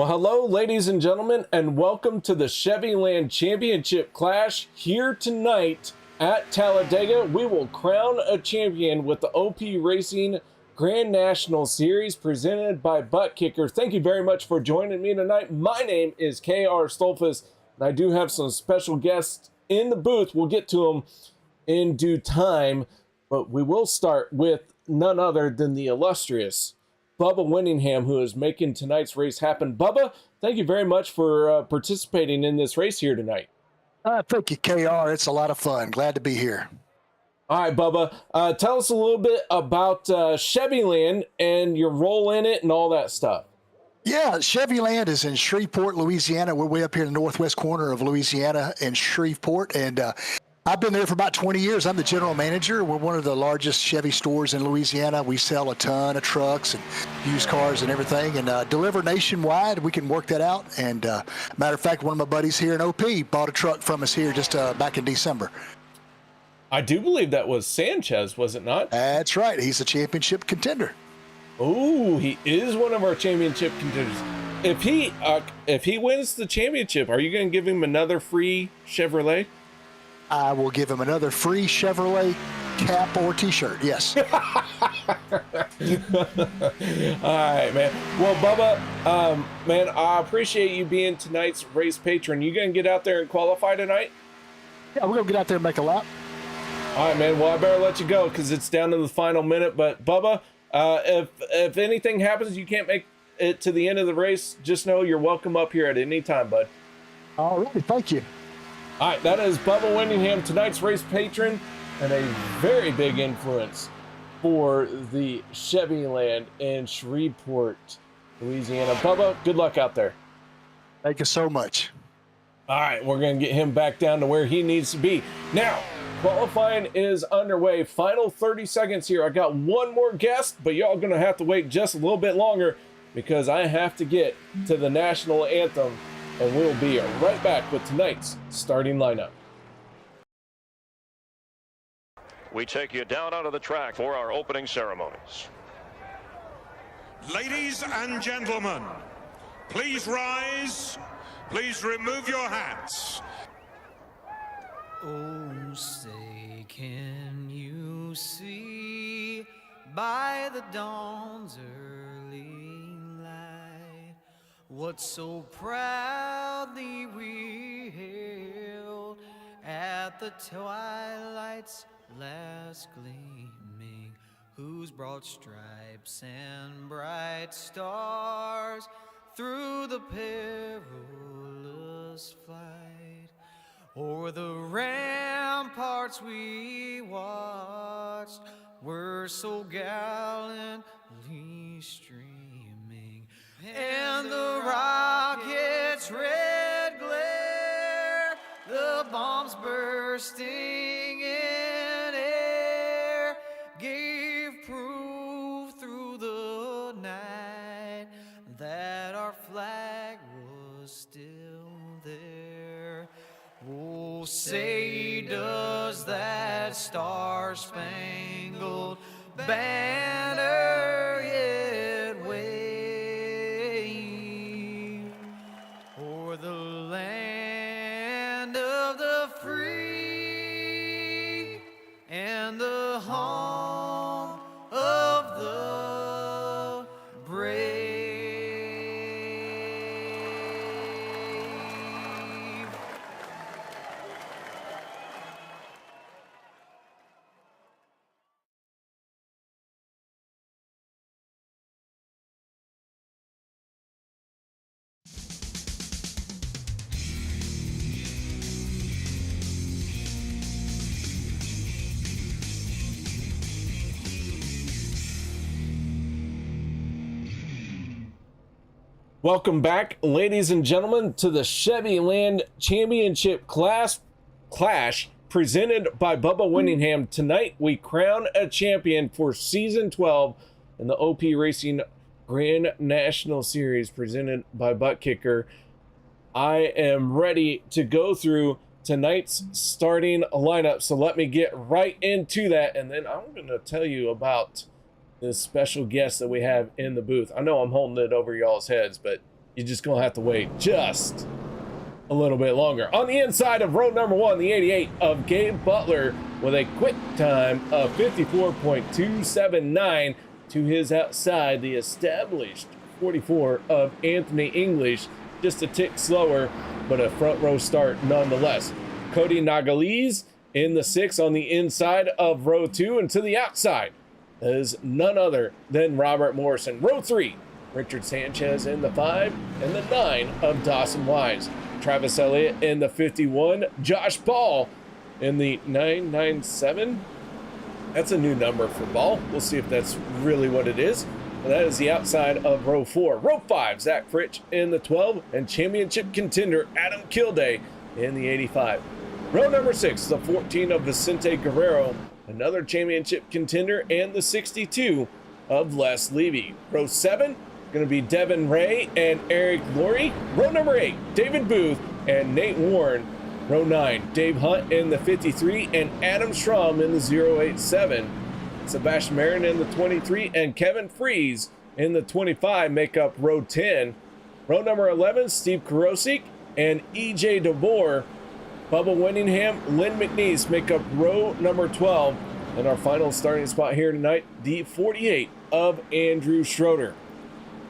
Well, hello, ladies and gentlemen, and welcome to the Chevyland Championship Clash. Here tonight at Talladega, we will crown a champion with the OP Racing Grand National Series presented by Butt Kicker. Thank you very much for joining me tonight. My name is KR Stolfus, and I do have some special guests in the booth. We'll get to them in due time, but we will start with none other than the illustrious Bubba Winningham, who is making tonight's race happen. Bubba, thank you very much for participating in this race here tonight. Thank you, KR. It's a lot of fun. Glad to be here. All right, Bubba, tell us a little bit about Chevyland and your role in it and all that stuff. Yeah, Chevyland is in Shreveport, Louisiana. We're way up here in the northwest corner of Louisiana in Shreveport, and I've been there for about 20 years. I'm the general manager. We're one of the largest Chevy stores in Louisiana. We sell a ton of trucks and used cars and everything, and deliver nationwide. We can work that out. And matter of fact, one of my buddies here in OP bought a truck from us here just back in December. I do believe that was Sanchez, was it not? That's right. He's a championship contender. Oh, he is one of our championship contenders. If he wins the championship, are you going to give him another free Chevrolet? I will give him another free Chevrolet cap or t-shirt. Yes. All right, man. Well, Bubba, man, I appreciate you being tonight's race patron. You going to get out there and qualify tonight? Yeah, we're going to get out there and make a lap. All right, man. Well, I better let you go because it's down to the final minute. But, Bubba, if anything happens, you can't make it to the end of the race, just know you're welcome up here at any time, bud. All right. Thank you. All right, that is Bubba Winningham, tonight's race patron, and a very big influence for the Chevyland in Shreveport, Louisiana. Bubba, good luck out there. Thank you so much. All right, we're going to get him back down to where he needs to be. Now, qualifying is underway. Final 30 seconds here. I got one more guest, but y'all going to have to wait just a little bit longer because I have to get to the national anthem. And we'll be right back with tonight's starting lineup. We take you down onto the track for our opening ceremonies. Ladies and gentlemen, please rise. Please remove your hats. Oh, say, can you see by the dawn's early light what so proudly we hailed at the twilight's last gleaming, whose broad stripes and bright stars through the perilous flight o'er the ramparts we watched were so gallantly streaming, and the rocket's red glare, the bombs bursting in air, gave proof through the night that our flag was still there. Oh, say does that star-spangled banner yet wave o'er the land of the free and the home of the brave? Welcome back, ladies and gentlemen, to the Chevyland Championship Clash presented by Bubba Winningham. Tonight, we crown a champion for Season 12 in the OP Racing Grand National Series presented by Butt Kicker. I am ready to go through tonight's starting lineup, so let me get right into that, and then I'm going to tell you about this special guest that we have in the booth. I know I'm holding it over y'all's heads, but you're just going to have to wait just a little bit longer. On the inside of row number 1, the 88 of Gabe Butler with a quick time of 54.279 to his outside, the established 44 of Anthony English, just a tick slower, but a front row start nonetheless. Kody Neagles in the 6 on the inside of row 2, and to the outside is none other than Robert Morrison. Row 3, Richard Sanchez in the 5, and the 9 of Dawson Wise. Travis Elliott in the 51, Josh Ball in the 997. That's a new number for Ball. We'll see if that's really what it is. And that is the outside of row 4. Row 5, Zach Fritsch in the 12, and championship contender Adam Kilday in the 85. Row number 6, the 14 of Viccy Guerrero, another championship contender, and the 62 of Les Levy. Row 7, going to be Devin Ray and Eric Laurie. Row number 8, David Booth and Nate Warren. Row 9, Dave Hunt in the 53 and Adam Schramm in the 087. Sebastian Marin in the 23 and Kevin Freeze in the 25 make up row 10. Row number 11, Steve Karosik and EJ DeBoer. Bubba Winningham, Lynn McNeese make up row number 12. And our final starting spot here tonight, the 48 of Andrew Schroeder.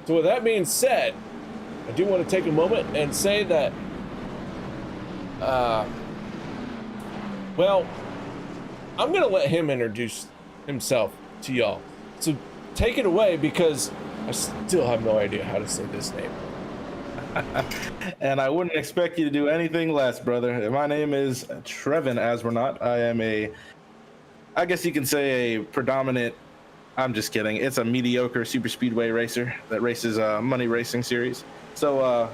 So with that being said, I do want to take a moment and say that, well, I'm going to let him introduce himself to y'all. So take it away, because I still have no idea how to say this name. And I wouldn't expect you to do anything less, brother. My name is Trevin Aswarnot. I am I guess you can say a predominant, I'm just kidding, it's a mediocre super speedway racer that races Money Racing Series. So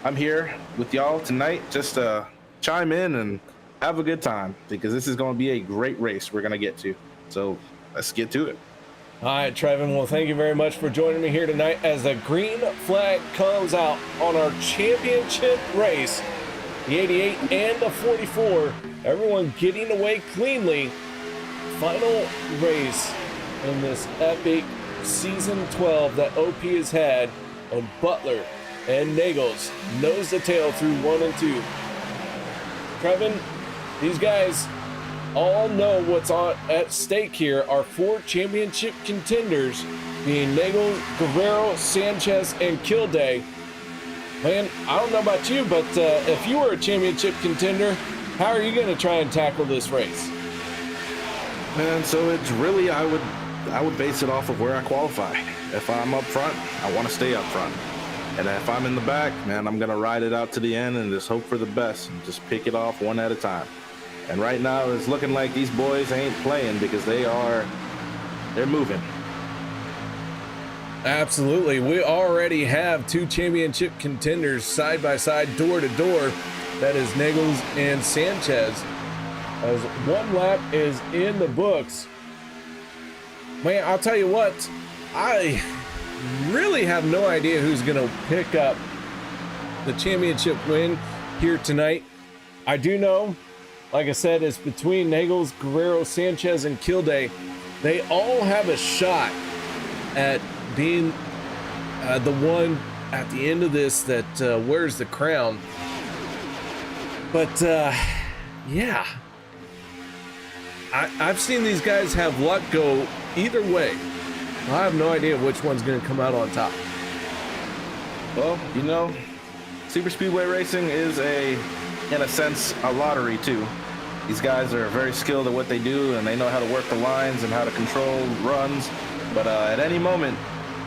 I'm here with y'all tonight just to chime in and have a good time, because this is going to be a great race we're going to get to. So let's get to it. All right, Trevin, well, thank you very much for joining me here tonight as the green flag comes out on our championship race. The 88 and the 44, everyone getting away cleanly. Final race in this epic season 12 that OP has had, and Butler and Neagles nose to tail through 1 and 2. Trevin, these guys all know what's at stake here. Our 4 championship contenders being Neagles, Guerrero, Sanchez, and Kilday. Man, I don't know about you, but if you were a championship contender, how are you going to try and tackle this race? Man, so it's really, I would base it off of where I qualify. If I'm up front, I want to stay up front. And if I'm in the back, man, I'm going to ride it out to the end and just hope for the best and just pick it off one at a time. And right now it's looking like these boys ain't playing, because they're moving. Absolutely. We already have 2 championship contenders side by side, door to door. That is Neagles and Sanchez. As 1 lap is in the books. Man, I'll tell you what, I really have no idea who's going to pick up the championship win here tonight. I do know, like I said, it's between Neagles, Guerrero, Sanchez, and Kilday. They all have a shot at being the one at the end of this that wears the crown. But yeah, I've seen these guys have luck go either way. I have no idea which one's going to come out on top. Well, you know, super speedway racing is in a sense, a lottery too. These guys are very skilled at what they do, and they know how to work the lines and how to control runs. But at any moment,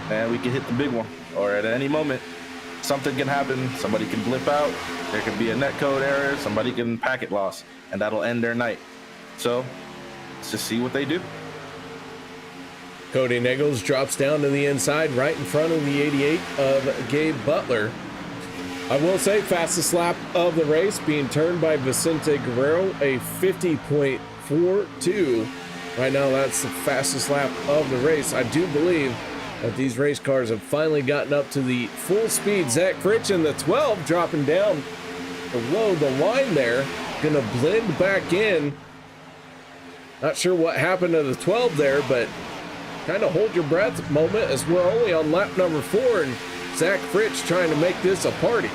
man, we can hit the big one. Or at any moment, something can happen. Somebody can blip out. There could be a netcode error. Somebody can packet loss, and that'll end their night. So let's just see what they do. Kody Neagles drops down to the inside right in front of the 88 of Gabe Butler. I will say, fastest lap of the race being turned by Viccy Guerrero, a 50.42. Right now, that's the fastest lap of the race. I do believe that these race cars have finally gotten up to the full speed. Zach Fritsch in the 12 dropping down below the line there. Gonna blend back in. Not sure what happened to the 12 there, but kind of hold your breath moment as we're only on lap number 4, and Zach Fritsch trying to make this a party.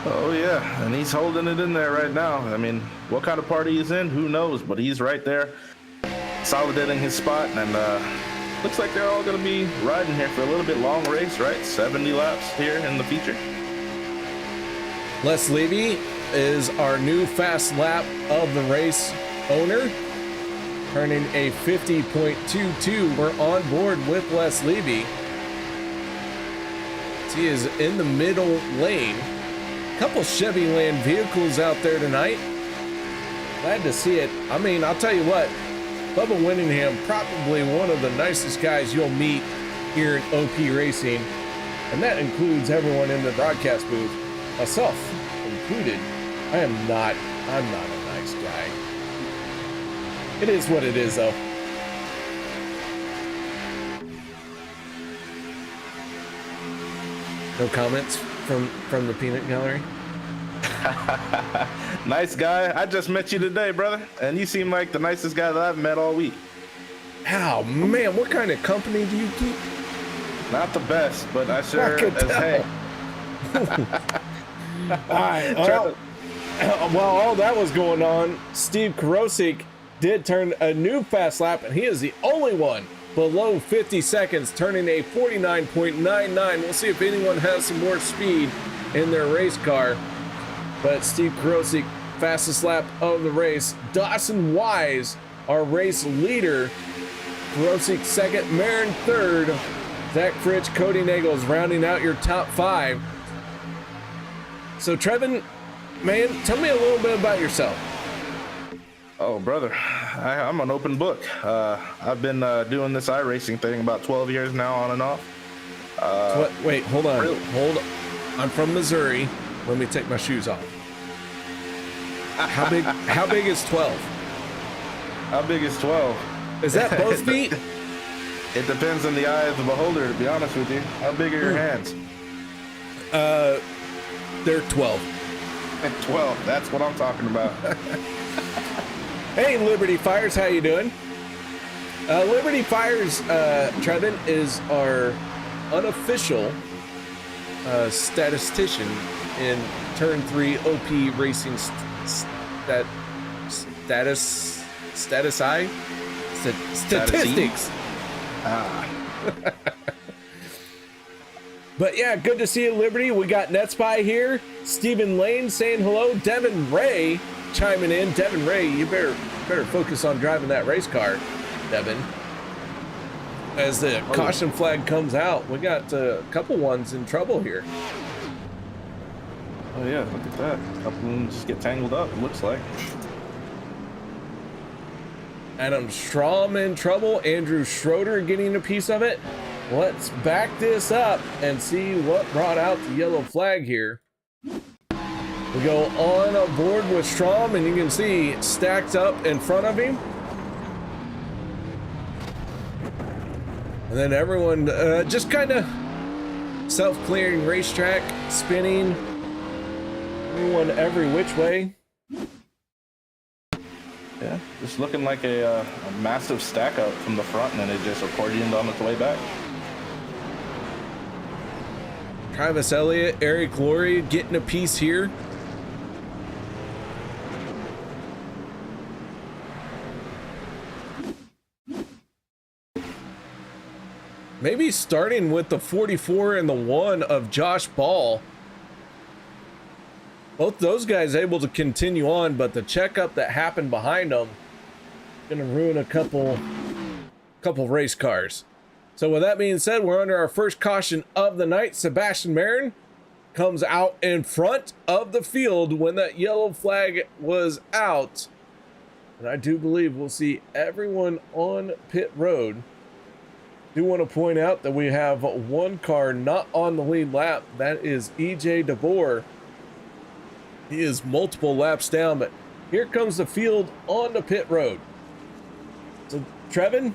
Oh yeah, and he's holding it in there right now. I mean, what kind of party he's in, who knows, but he's right there, consolidating his spot, and looks like they're all going to be riding here for a little bit long race, right? 70 laps here in the feature. Les Levy is our new fast lap of the race owner, turning a 50.22. We're on board with Les Levy. He is in the middle lane. Couple Chevyland vehicles out there tonight. Glad to see it. I mean, I'll tell you what, Bubba Winningham, probably one of the nicest guys you'll meet here at OP Racing. And that includes everyone in the broadcast booth, myself included. I'm not a nice guy. It is what it is, though. No comments from the peanut gallery? Nice guy. I just met you today, brother, and you seem like the nicest guy that I've met all week. Oh, man, what kind of company do you keep? Not the best, but I sure as hey. All right. While all that was going on, Steve Karosik did turn a new fast lap, and he is the only one below 50 seconds, turning a 49.99. We'll see if anyone has some more speed in their race car. But Steve Karosik, fastest lap of the race. Dawson Wise, our race leader. Karosik second, Marin third. Zach Fritsch, Kody Neagles rounding out your top five. So Trevin, man, tell me a little bit about yourself. Oh, brother, I'm an open book. I've been doing this iRacing thing about 12 years now, on and off. Wait, hold on. Really? Hold on. I'm from Missouri. Let me take my shoes off. How big is 12? How big is 12? Is that both feet? It depends on the eye of the beholder, to be honest with you. How big are your hands? They're 12. At 12, that's what I'm talking about. Hey, Liberty Fires, how you doing? Liberty Fires, Trevin, is our unofficial statistician in Turn 3 OP Racing statistics. But yeah, good to see you, Liberty. We got Netspy here. Stephen Lane saying hello. Devin Ray chiming in. Devin Ray, you better focus on driving that race car, Devin. As the caution flag comes out, we got a couple ones in trouble here. Oh yeah, look at that. A couple of them just get tangled up, it looks like. Adam Strom in trouble. Andrew Schroeder getting a piece of it. Let's back this up and see what brought out the yellow flag here. We go on board with Strom, and you can see stacked up in front of him. And then everyone just kind of self-clearing racetrack, spinning. Everyone every which way. Yeah, just looking like a massive stack up from the front, and then it just accordioned on its way back. Travis Elliott, Eric Laurie getting a piece here. Maybe starting with the 44 and the 1 of Josh Ball. Both those guys able to continue on, but the checkup that happened behind them gonna ruin a couple race cars. So with that being said, we're under our first caution of the night. Sebastian Marin comes out in front of the field when that yellow flag was out. And I do believe we'll see everyone on pit road. Do want to point out that we have one car not on the lead lap. That is EJ DeBoer. He is multiple laps down, but here comes the field on the pit road. So, Trevin,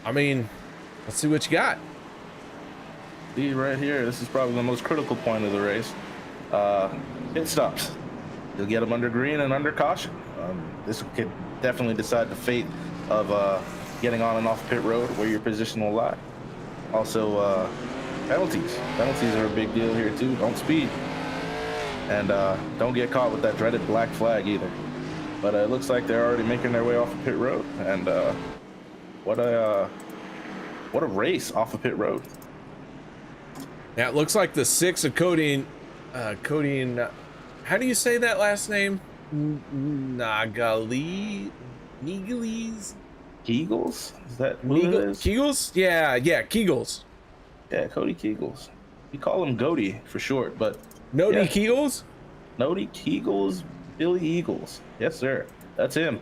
I mean, let's see what you got. See right here, this is probably the most critical point of the race. Pit stops. You'll get them under green and under caution. This could definitely decide the fate of getting on and off pit road, where your position will lie. Also, penalties. Penalties are a big deal here too. Don't speed. And don't get caught with that dreaded black flag either. But it looks like they're already making their way off of pit road. And what a race off of pit road. Yeah, it looks like the 6 of Kody and how do you say that last name? Neagles? Neagles? Is that who it is? Neagles? Yeah, Neagles. Yeah, Kody Neagles. We call him Kody for short, but Kody yeah. Neagles? Kody Neagles, Billy Eagles. Yes, sir. That's him.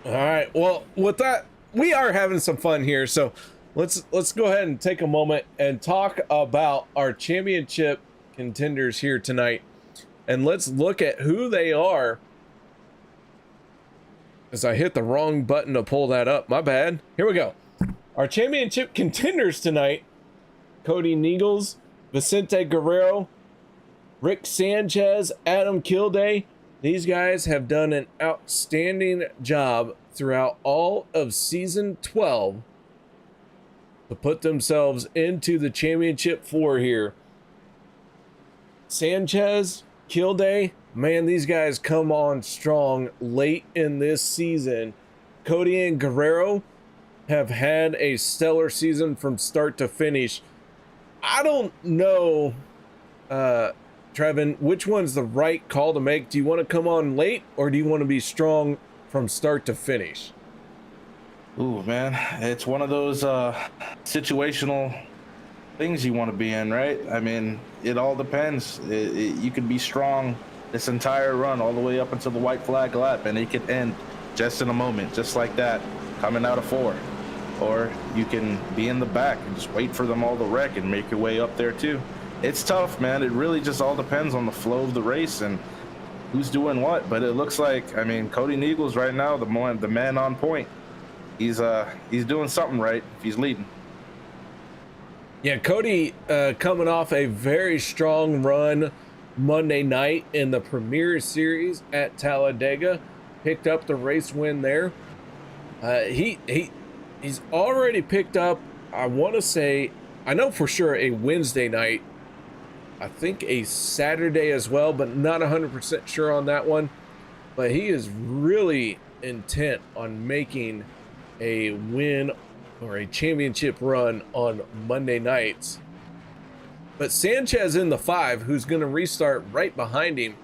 All right. Well, with that, we are having some fun here. So let's go ahead and take a moment and talk about our championship contenders here tonight. And let's look at who they are. As I hit the wrong button to pull that up. My bad. Here we go. Our championship contenders tonight: Kody Neagles, Viccy Guerrero, Rick Sanchez, Adam Kilday. These guys have done an outstanding job throughout all of season 12 to put themselves into the championship 4 here. Sanchez, Kilday, man, these guys come on strong late in this season. Kody and Guerrero have had a stellar season from start to finish. I don't know, Trevin, which one's the right call to make? Do you want to come on late, or do you want to be strong from start to finish? Ooh, man, it's one of those situational things you want to be in, right? I mean, it all depends. You could be strong this entire run all the way up until the white flag lap, and it could end just in a moment, just like that, coming out of 4. Or you can be in the back and just wait for them all to wreck and make your way up there too. It's tough, man. It really just all depends on the flow of the race and who's doing what. But it looks like, I mean, Kody Neagles right now, the man on point. He's doing something right if he's leading. Yeah, Kody coming off a very strong run Monday night in the Premier Series at Talladega, picked up the race win there. He's already picked up, I want to say, I know for sure a Wednesday night, I think a Saturday as well, but not 100% sure on that one. But he is really intent on making a win or a championship run on Monday nights. But Sanchez in the 5, who's going to restart right behind him.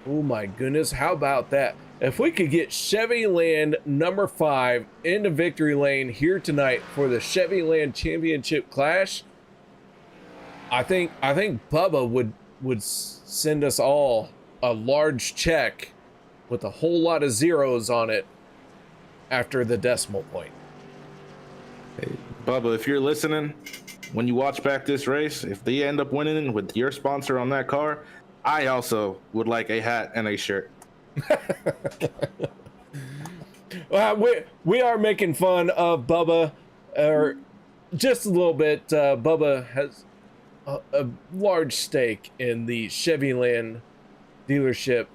Oh my goodness, how about that? If we could get Chevyland number 5 into victory lane here tonight for the Chevyland Championship Clash, I think Bubba would send us all a large check with a whole lot of zeros on it after the decimal point. Hey, Bubba, if you're listening, when you watch back this race, if they end up winning with your sponsor on that car, I also would like a hat and a shirt. Well, we are making fun of Bubba, or just a little bit. Bubba has a large stake in the Chevyland dealership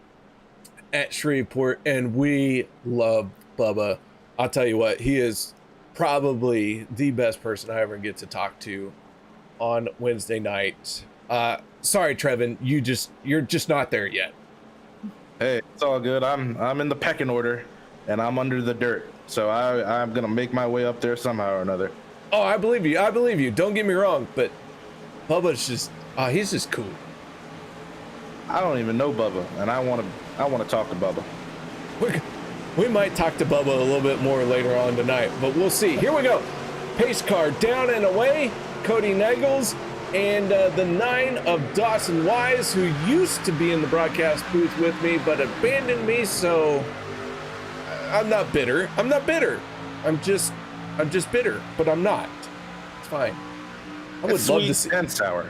at Shreveport, and we love Bubba. I'll tell you what, he is probably the best person I ever get to talk to on Wednesday night. Sorry, Trevin, you're just not there yet. Hey, it's all good. I'm in the pecking order, and I'm under the dirt. So I'm gonna make my way up there somehow or another. Oh, I believe you. I believe you. Don't get me wrong, but Bubba's just, he's just cool. I don't even know Bubba, and I want to talk to Bubba. We might talk to Bubba a little bit more later on tonight, but we'll see. Here we go. Pace car down and away. Kody Neagles and the 9 of Dawson Wise, who used to be in the broadcast booth with me, but abandoned me. So I'm not bitter. I'm just bitter, but I'm not. It's fine. I would love to see, and sour.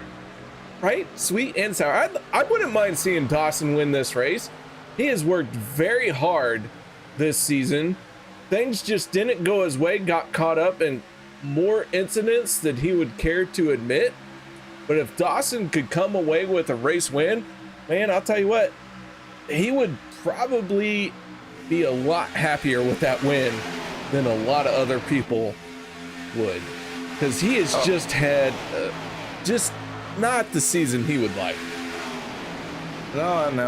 Right? Sweet and sour. I wouldn't mind seeing Dawson win this race. He has worked very hard this season. Things just didn't go his way, got caught up in more incidents than he would care to admit. But if Dawson could come away with a race win, man, I'll tell you what, he would probably be a lot happier with that win than a lot of other people would. because he has just had just not the season he would like. No, and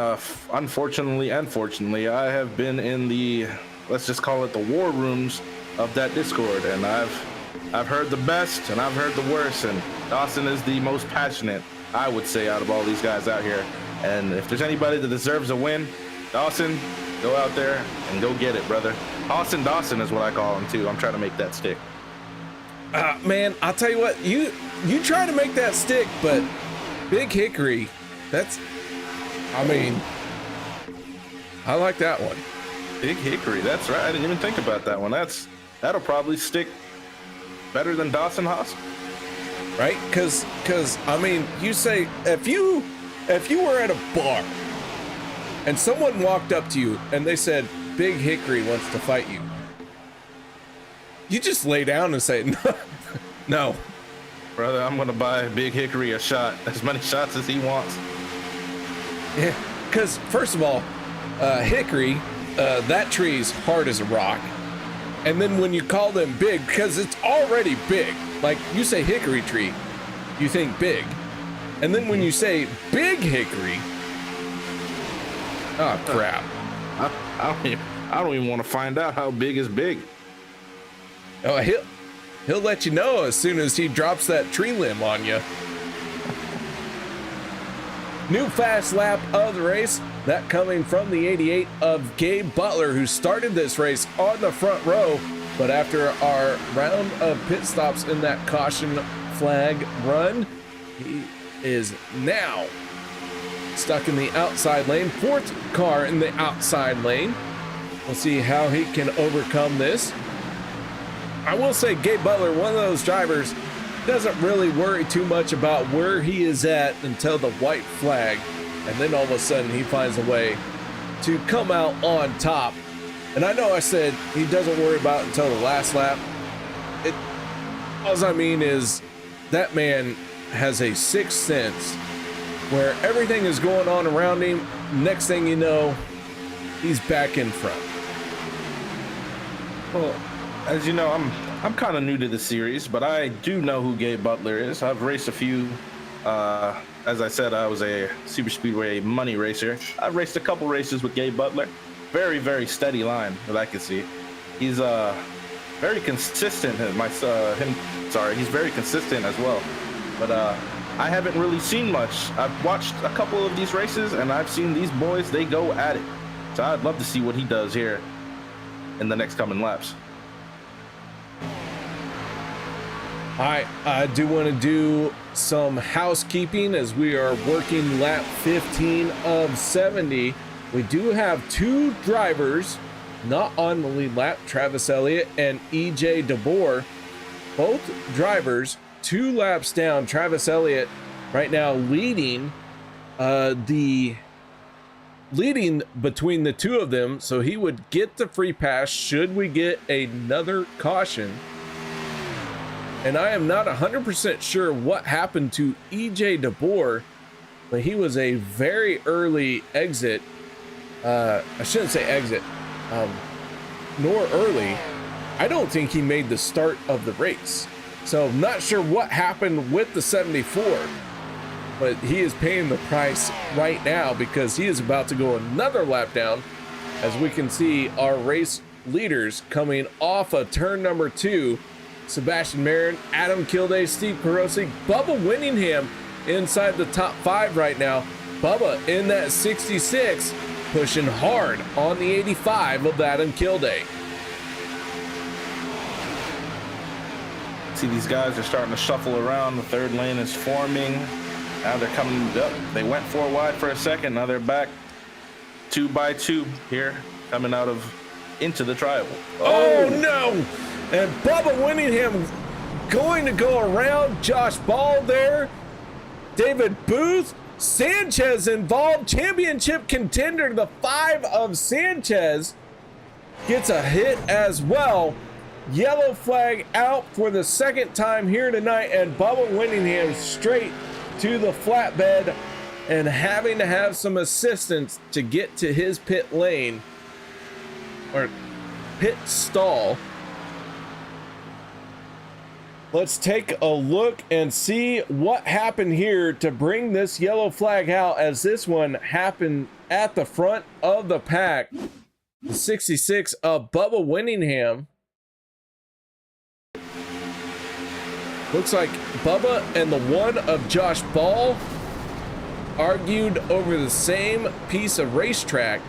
unfortunately and fortunately, I have been in the, let's just call it the war rooms of that Discord, and I've heard the best and I've heard the worst, and Dawson is the most passionate, I would say, out of all these guys out here. And if there's anybody that deserves a win, Dawson, go out there and go get it, brother. Dawson is what I call him too. I'm trying to make that stick. Man, I'll tell you what, you try to make that stick, but Big Hickory, I mean, I like that one. Big Hickory, that's right. I didn't even think about that one. That'll probably stick better than Dawson Haas. Right? Because I mean, you say, if you were at a bar and someone walked up to you and they said, Big Hickory wants to fight you, you just lay down and say, no. Brother, I'm going to buy Big Hickory a shot, as many shots as he wants. Yeah, because first of all, Hickory, that tree's hard as a rock. And then when you call them big, because it's already big, like you say hickory tree, you think big. And then when you say Big Hickory, oh crap. I don't even want to find out how big is big. Oh, he'll let you know as soon as he drops that tree limb on you. New fast lap of the race, that coming from the 88 of Gabe Butler, who started this race on the front row, but after our round of pit stops in that caution flag run, he is now stuck in the outside lane, fourth car in the outside lane. We'll see how he can overcome this. I will say Gabe Butler, one of those drivers, doesn't really worry too much about where he is at until the white flag, and then all of a sudden he finds a way to come out on top. And I know I said he doesn't worry about it until the last lap. All I mean is that man has a sixth sense where everything is going on around him. Next thing you know, he's back in front. Well, as you know, I'm kind of new to the series, but I do know who Gabe Butler is. I've raced a few. As I said, I was a super speedway money racer. I've raced a couple races with Gabe Butler. Very, very steady line that I can see. He's very consistent. He's very consistent as well. But I haven't really seen much. I've watched a couple of these races, and I've seen these boys, they go at it. So I'd love to see what he does here in the next coming laps. I do want to do some housekeeping as we are working lap 15 of 70. We do have two drivers not on the lead lap, Travis Elliott and EJ DeBoer. Both drivers 2 laps down. Travis Elliott right now leading between the two of them, so he would get the free pass should we get another caution. And I am not 100% sure what happened to EJ DeBoer, but he was a very early exit. I shouldn't say exit, nor early. I don't think he made the start of the race. So I'm not sure what happened with the 74, but he is paying the price right now because he is about to go another lap down. As we can see our race leaders coming off of turn number 2, Sebastian Marin, Adam Kilday, Steve Perosi, Bubba Winningham inside the top 5 right now. Bubba in that 66, pushing hard on the 85 of Adam Kilday. See, these guys are starting to shuffle around. The third lane is forming. Now they're coming up. They went 4 wide for a second. Now they're back 2 by 2 here, coming out of into the trioval. Oh no! And Bubba Winningham going to go around Josh Ball there. David Booth, Sanchez involved, championship contender, the 5 of Sanchez gets a hit as well. Yellow flag out for the second time here tonight, and Bubba Winningham straight to the flatbed and having to have some assistance to get to his pit lane or pit stall. Let's take a look and see what happened here to bring this yellow flag out, as this one happened at the front of the pack. The 66 of Bubba Winningham. Looks like Bubba and the 1 of Josh Ball argued over the same piece of racetrack.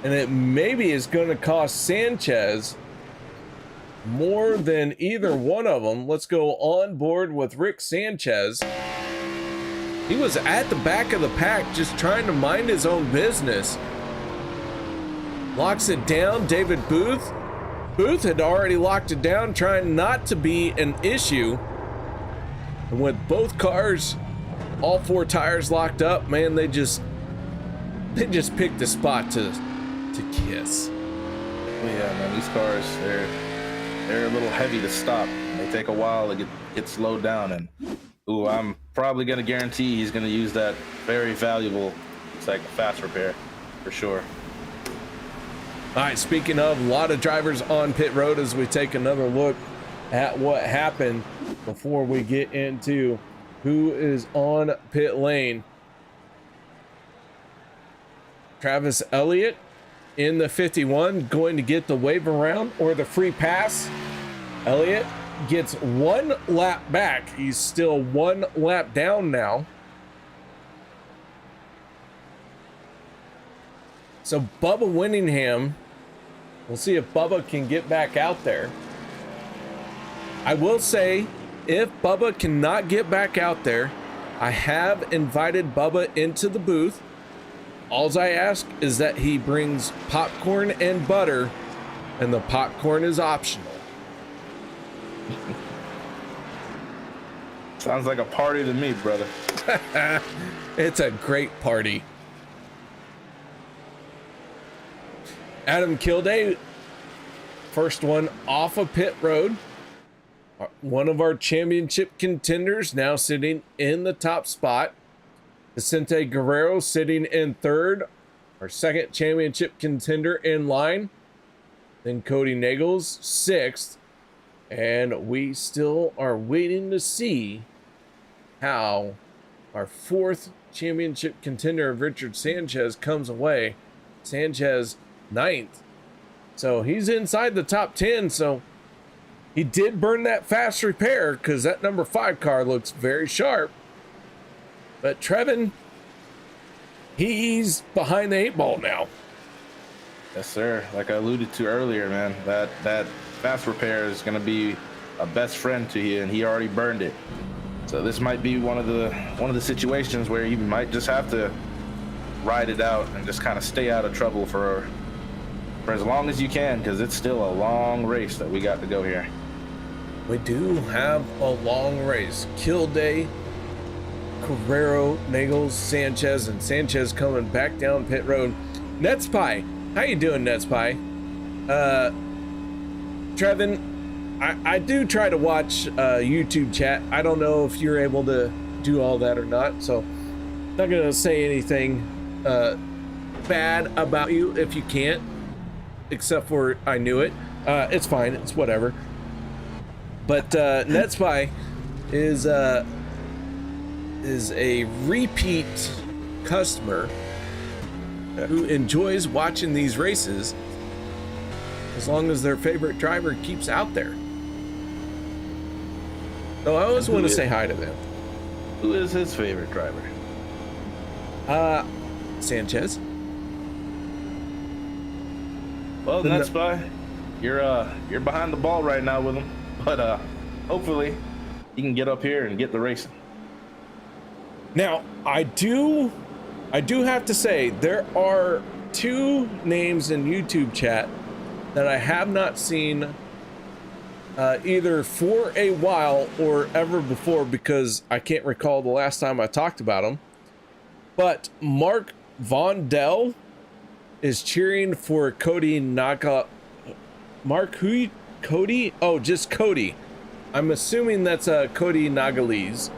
And it maybe is going to cost Sanchez more than either one of them. Let's go on board with Rick Sanchez. He was at the back of the pack just trying to mind his own business. Locks it down, David Booth. Booth had already locked it down, trying not to be an issue. And with both cars, all 4 tires locked up, man, they just picked a spot to kiss. Well, yeah, man, these cars, they're a little heavy to stop. They take a while to get slowed down, and ooh, I'm probably gonna guarantee he's gonna use that very valuable, it's like fast repair, for sure. All right, speaking of, a lot of drivers on pit road as we take another look at what happened before we get into who is on pit lane. Travis Elliott in the 51 going to get the wave around or the free pass. Elliott gets 1 lap back. He's still 1 lap down now. So Bubba Winningham, we'll see if Bubba can get back out there. I will say, if Bubba cannot get back out there, I have invited Bubba into the booth. All I ask is that he brings popcorn and butter, and the popcorn is optional. Sounds like a party to me, brother. It's a great party. Adam Kilday, first one off of pit road. One of our championship contenders now sitting in the top spot. Viccy Guerrero sitting in 3rd, our 2nd championship contender in line. Then Kody Neagles 6th. And we still are waiting to see how our 4th championship contender of Richard Sanchez comes away. Sanchez 9th. So he's inside the top 10. So he did burn that fast repair because that number 5 car looks very sharp. But Trevin, he's behind the 8 ball now. Yes, sir. Like I alluded to earlier, man, that fast repair is going to be a best friend to you, and he already burned it. So this might be one of the situations where you might just have to ride it out and just kind of stay out of trouble for as long as you can, because it's still a long race that we got to go here. We do have a long race. Kilday, Guerrero, Neagles, Sanchez, and Sanchez coming back down pit road. Netspy, how you doing, Netspy? Trevin, I do try to watch YouTube chat. I don't know if you're able to do all that or not, so I'm not gonna say anything bad about you if you can't, except for I knew it. It's fine, it's whatever. But Netspy is a repeat customer who enjoys watching these races as long as their favorite driver keeps out there. So I always want to say hi to them. Who is his favorite driver? Sanchez. Well, that's fine. You're behind the ball right now with him, but hopefully he can get up here and get the racing. Now, I do have to say there are 2 names in YouTube chat that I have not seen either for a while or ever before, because I can't recall the last time I talked about them. But Mark Vondell is cheering for Kody Neagles. Mark, who? Kody? Oh, just Kody. I'm assuming that's Kody Neagles.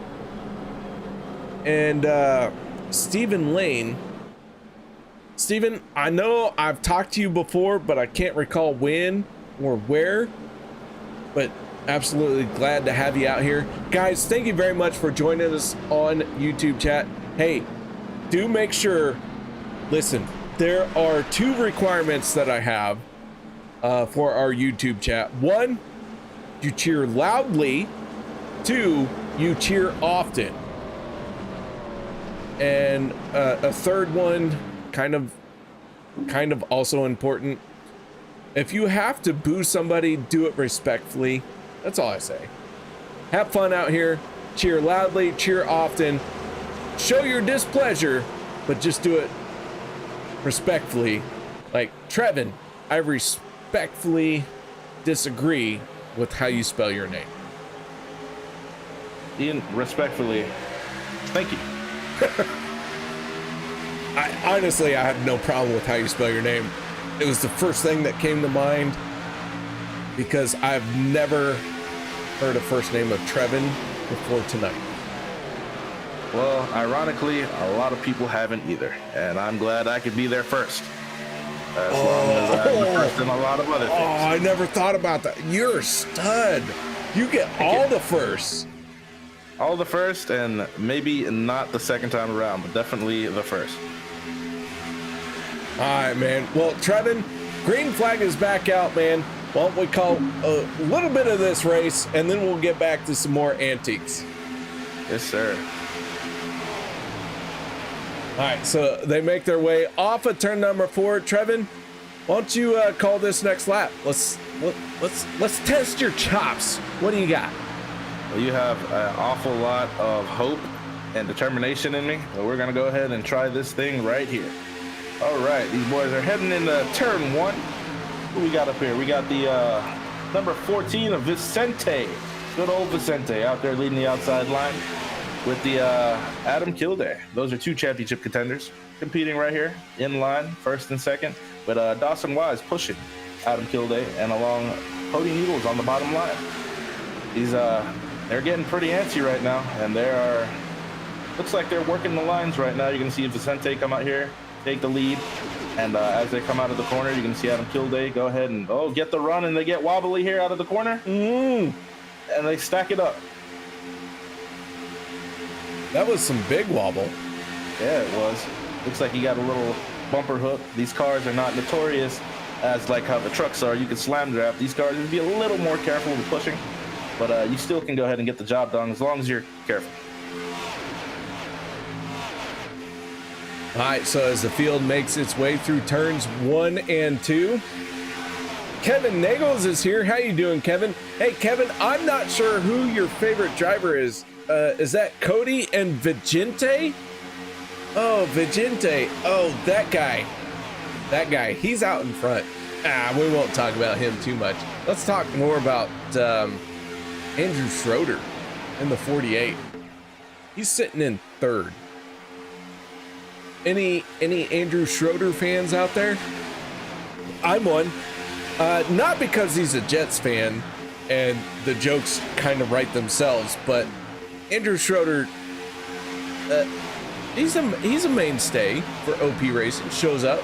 And Stephen Lane. Stephen, I know I've talked to you before, but I can't recall when or where. but absolutely glad to have you out here. Guys, thank you very much for joining us on YouTube chat. Hey, do make sure, listen, there are 2 requirements that I have for our YouTube chat. 1, you cheer loudly. 2, you cheer often. And a third one, kind of also important. If you have to boo somebody, do it respectfully. That's all I say. Have fun out here. Cheer loudly, cheer often. Show your displeasure, but just do it respectfully. Like, Trevin, I respectfully disagree with how you spell your name. Ian, respectfully, thank you. I honestly have no problem with how you spell your name. It was the first thing that came to mind because I've never heard a first name of Trevin before tonight. Well, ironically, a lot of people haven't either, and I'm glad I could be there first. As long as I'm the first in a lot of other things. Oh, I never thought about that. You're a stud. You get all the firsts. All the first, and maybe not the second time around, but definitely the first. All right, man. Well, Trevin, green flag is back out, man. Why don't we call a little bit of this race, and then we'll get back to some more antiques. Yes, sir. All right, so they make their way off of turn number 4. Trevin, why don't you call this next lap? Let's test your chops. What do you got? Well, you have an awful lot of hope and determination in me, but we're gonna go ahead and try this thing right here. All right, these boys are heading into turn 1. Who we got up here? We got the number 14 of Vicente. Good old Vicente out there leading the outside line with the Adam Kilday. Those are 2 championship contenders competing right here in line, first and second, with Dawson Wise pushing Adam Kilday, and along Kody Neagles on the bottom line. These they're getting pretty antsy right now, and looks like they're working the lines right now. You're gonna see Vicente come out here, take the lead, and as they come out of the corner, you're gonna see Adam Kilday go ahead and get the run, and they get wobbly here out of the corner, and they stack it up. That was some big wobble. Yeah, it was. Looks like he got a little bumper hook. These cars are not notorious as like how the trucks are. You can slam draft. These cars, you can be a little more careful with pushing, but you still can go ahead and get the job done as long as you're careful. All right, so as the field makes its way through turns 1 and 2, Kevin Neagles is here. How you doing, Kevin? Hey, Kevin, I'm not sure who your favorite driver is. Is that Kody and Vicente? Oh, Vicente. Oh, that guy. That guy. He's out in front. We won't talk about him too much. Let's talk more about Andrew Schroeder in the 48. He's sitting in 3rd. Any Andrew Schroeder fans out there? I'm one. Not because he's a Jets fan and the jokes kind of write themselves, but Andrew Schroeder, he's a mainstay for OP Racing. Shows up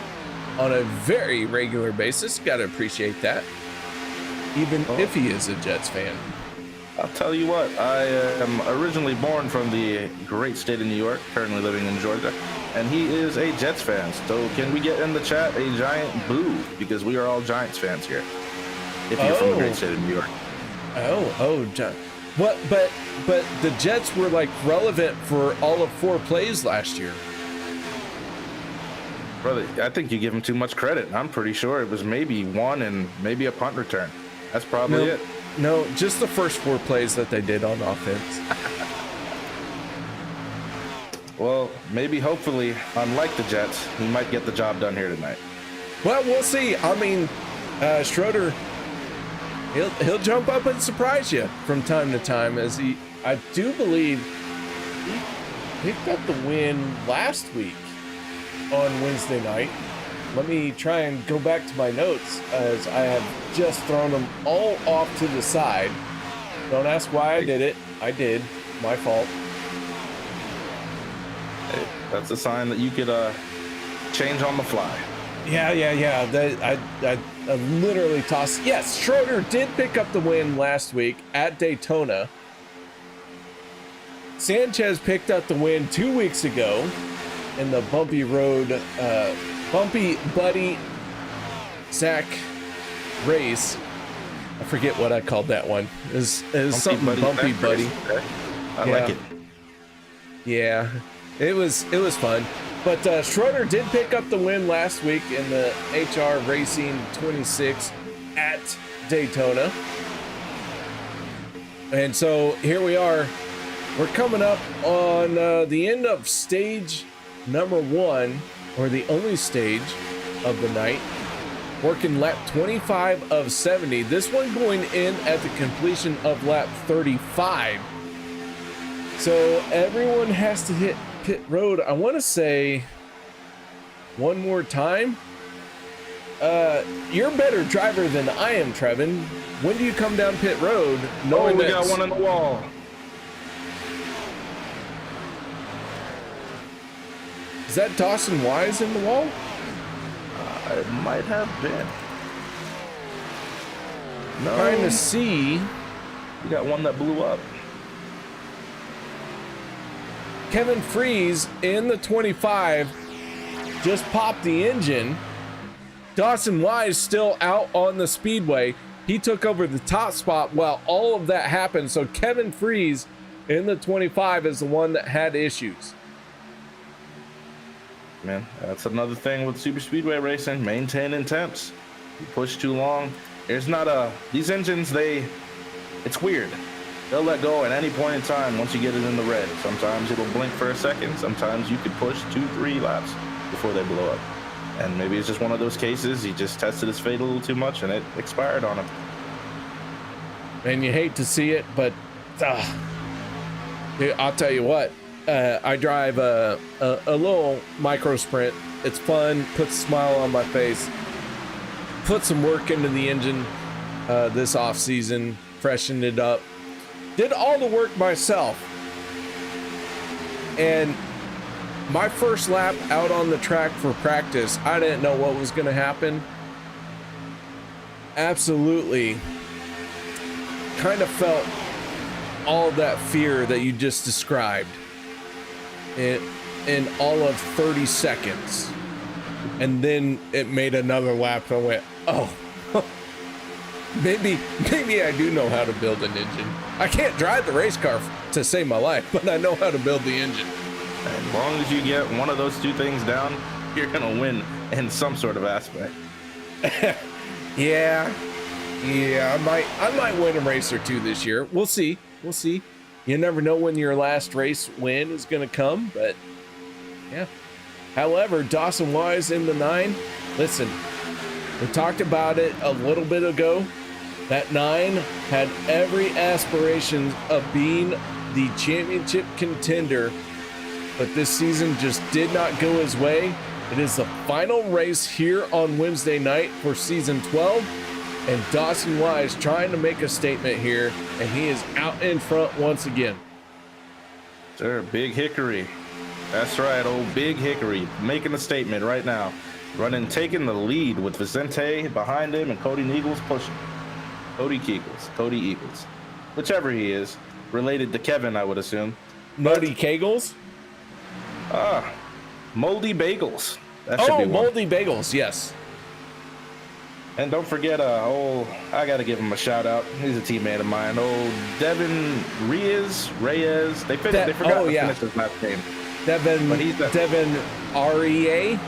on a very regular basis. Got to appreciate that, even if he is a Jets fan. I'll tell you what, I am originally born from the great state of New York, currently living in Georgia, and he is a Jets fan. So can we get in the chat a giant boo? Because we are all Giants fans here, if you're from the great state of New York. What? But the Jets were like relevant for all of 4 plays last year. Brother, I think you give him too much credit. I'm pretty sure it was maybe 1 and maybe a punt return. That's probably it. No, just the first 4 plays that they did on offense. Well, maybe, hopefully, unlike the Jets, he might get the job done here tonight. Well, we'll see. I mean, Schroeder, he'll jump up and surprise you from time to time, as I do believe he picked up the win last week on Wednesday night. Let me try and go back to my notes, as I have just thrown them all off to the side. Don't ask why I did it. I did. My fault. Hey, that's a sign that you could change on the fly. Yeah. I literally tossed. Yes, Schroeder did pick up the win last week at Daytona. Sanchez picked up the win 2 weeks ago in the bumpy road, bumpy buddy Zach race. I forget what I called that one. It was something bumpy buddy. I like it. Yeah, it was fun. But Schroeder did pick up the win last week in the HR Racing 26 at Daytona. And so here we are. We're coming up on the end of stage number 1, or the only stage of the night. Working lap 25 of 70. This one going in at the completion of lap 35. So everyone has to hit pit road. I want to say one more time. You're a better driver than I am, Trevin. When do you come down pit road? We got one on the wall. Is that Dawson Wise in the wall? It might have been. No. Trying to see. You got one that blew up. Kevin Freeze in the 25 just popped the engine. Dawson Wise still out on the speedway. He took over the top spot while all of that happened. So Kevin Freeze in the 25 is the one that had issues. Man, that's another thing with super speedway racing, maintaining temps. You push too long. There's not these engines, it's weird. They'll let go at any point in time once you get it in the red. Sometimes it'll blink for a second. Sometimes you could push 2-3 laps before they blow up. And maybe it's just one of those cases. He just tested his fate a little too much and it expired on him. And you hate to see it, but dude, I'll tell you what. I drive a little micro sprint. It's fun, puts a smile on my face. Put some work into the engine this off season, freshened it up. Did all the work myself. And my first lap out on the track for practice, I didn't know what was going to happen. Absolutely kind of felt all that fear that you just described in all of 30 seconds. And then it made another lap and I went, oh, maybe I do know how to build an engine. I can't drive the race car to save my life, but I know how to build the engine. As long as you get one of those two things down, you're gonna win in some sort of aspect. Yeah, I might win a race or two this year. We'll see. You never know when your last race win is gonna come, but yeah. However, Dawson Wise in the 9. Listen, we talked about it a little bit ago. That 9 had every aspiration of being the championship contender, but this season just did not go his way. It is the final race here on Wednesday night for season 12, and Dawson Wise trying to make a statement here, and he is out in front once again. Sir, Big Hickory. That's right, old Big Hickory making a statement right now. Taking the lead with Vicente behind him and Kody Neagles pushing. Kody Eagles. Whichever he is. Related to Kevin, I would assume. Moldy Kegels? Moldy Bagels. That should be one. Moldy Bagels, yes. And don't forget, I got to give him a shout out. He's a teammate of mine. Old Devin Reyes. They forgot to finish his last name. Devin R.E.A.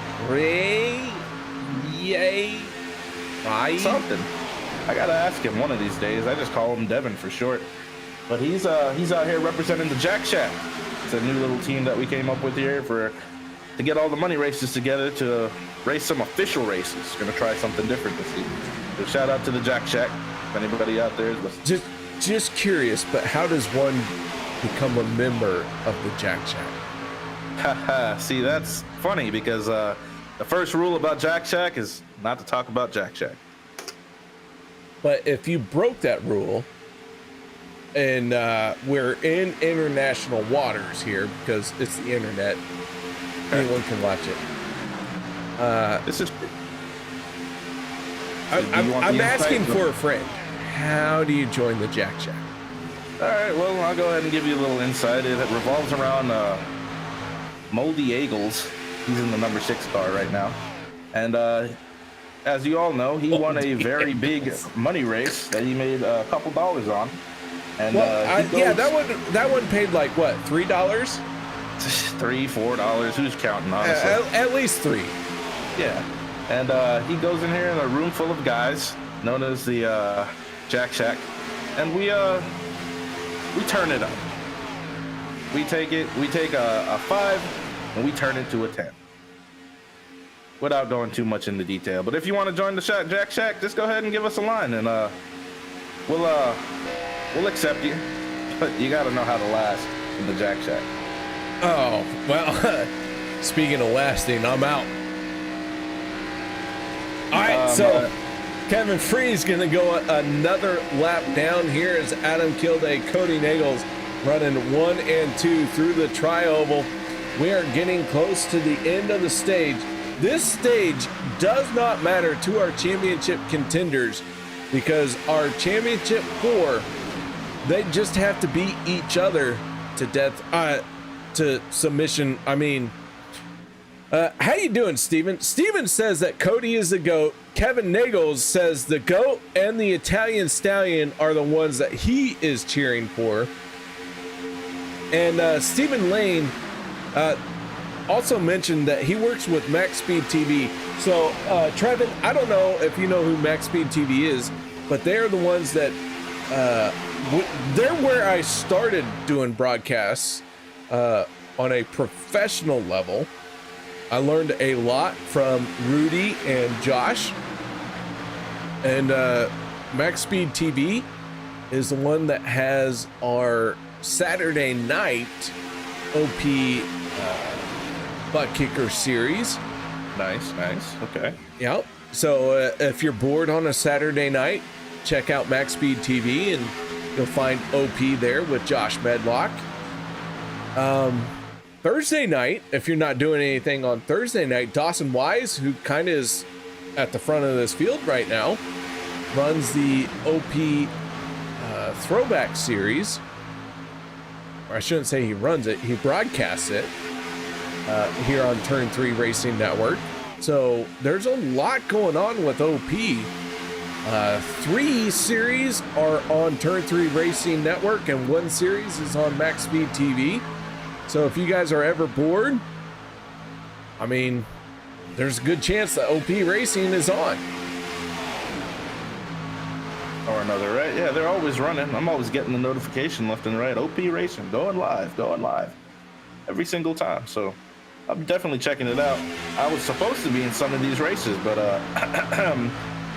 Something. I gotta ask him one of these days. I just call him Devin for short. But he's out here representing the Jack Shack. It's a new little team that we came up with here to get all the money races together to race some official races. Gonna try something different this season. So shout out to the Jack Shack. If anybody out there is listening. Just curious, but how does one become a member of the Jack Shack? See, that's funny because the first rule about Jack Shack is not to talk about Jack Shack. But if you broke that rule, and we're in international waters here because it's the internet, anyone can watch it. I'm asking for a friend. How do you join the Jack Shack? All right, well, I'll go ahead and give you a little insight. It revolves around Moldy Eagles. He's in the number 6 car right now. And as you all know, he won a very big money race that he made a couple dollars on. And yeah, that one paid like what, $3? $3, $4. Who's counting, honestly? At least 3. Yeah. And he goes in here in a room full of guys known as the Jack Shack, and we turn it up. We take a 5 and we turn it to a 10. Without going too much into detail, but if you want to join the Jack Shack, just go ahead and give us a line, and we'll accept you. But you got to know how to last in the Jack Shack. Oh well. Speaking of lasting, I'm out. All right, so Kevin Free's gonna go another lap down. Here is Adam Kilday, Kody Neagles running 1 and 2 through the tri-oval. We are getting close to the end of the stage. This stage does not matter to our championship contenders because our championship 4, they just have to beat each other to death, to submission. I mean, how you doing, Steven? Steven says that Kody is the GOAT. Kevin Neagles says the GOAT and the Italian Stallion are the ones that he is cheering for. And Stephen Lane also mentioned that he works with Max Speed TV. So, Trevin, I don't know if you know who Max Speed TV is, but they're the ones that, they're where I started doing broadcasts on a professional level. I learned a lot from Rudy and Josh. And Max Speed TV is the one that has our Saturday night OP butt kicker series. Nice. Okay. Yep. So if you're bored on a Saturday night, check out Max Speed TV and you'll find OP there with Josh Medlock. Thursday night, if you're not doing anything on Thursday night, Dawson Wise, who kind of is at the front of this field right now, runs the OP throwback series. Or I shouldn't say he runs it, he broadcasts it here on Turn 3 Racing Network. So there's a lot going on with OP. 3 series are on Turn 3 Racing Network and 1 series is on Max Speed TV. So if you guys are ever bored, I mean, there's a good chance that OP Racing is on. Or another, right? Yeah, they're always running. I'm always getting the notification left and right. OP Racing, going live. Every single time. So I'm definitely checking it out. I was supposed to be in some of these races, but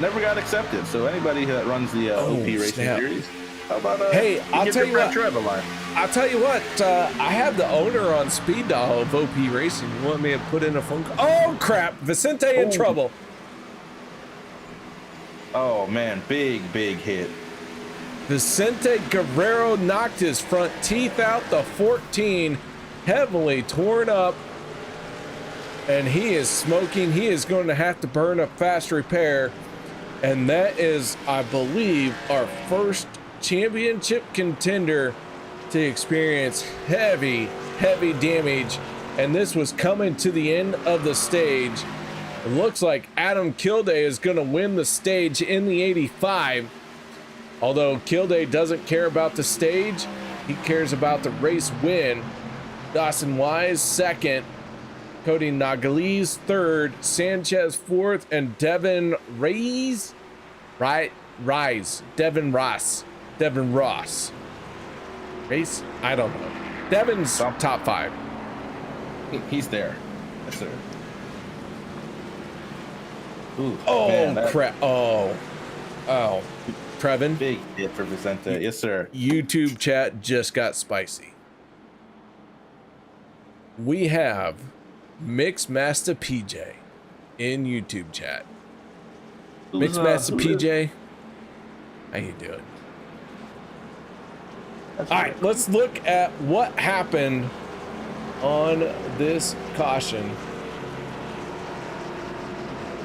never got accepted. So anybody that runs the OP Racing series, how about hey, I'll tell you what. Trevor line. I'll tell you what. I have the owner on speed dial of OP Racing. You want me to put in a phone call? Oh crap! Vicente in trouble. Oh man, big hit. Vicente Guerrero knocked his front teeth out. The 14 heavily torn up, and he is smoking. He is going to have to burn a fast repair, and that is, I believe, our first championship contender to experience heavy damage. And this was coming to the end of the stage. It looks like Adam Kilday is going to win the stage in the 85. Although Kilday doesn't care about the stage, he cares about the race win. Dawson Wise second, Kody Neagles third, Sanchez fourth, and Devin Ross. Race? I don't know. Devin's top 5. He's there. Yes, sir. Ooh, oh, man, crap. Oh. Trevin. Big hit for Vicente. Yes, sir. YouTube chat just got spicy. We have Mixmaster PJ in YouTube chat. Mixmaster PJ, how you doing? All right, let's look at what happened on this caution.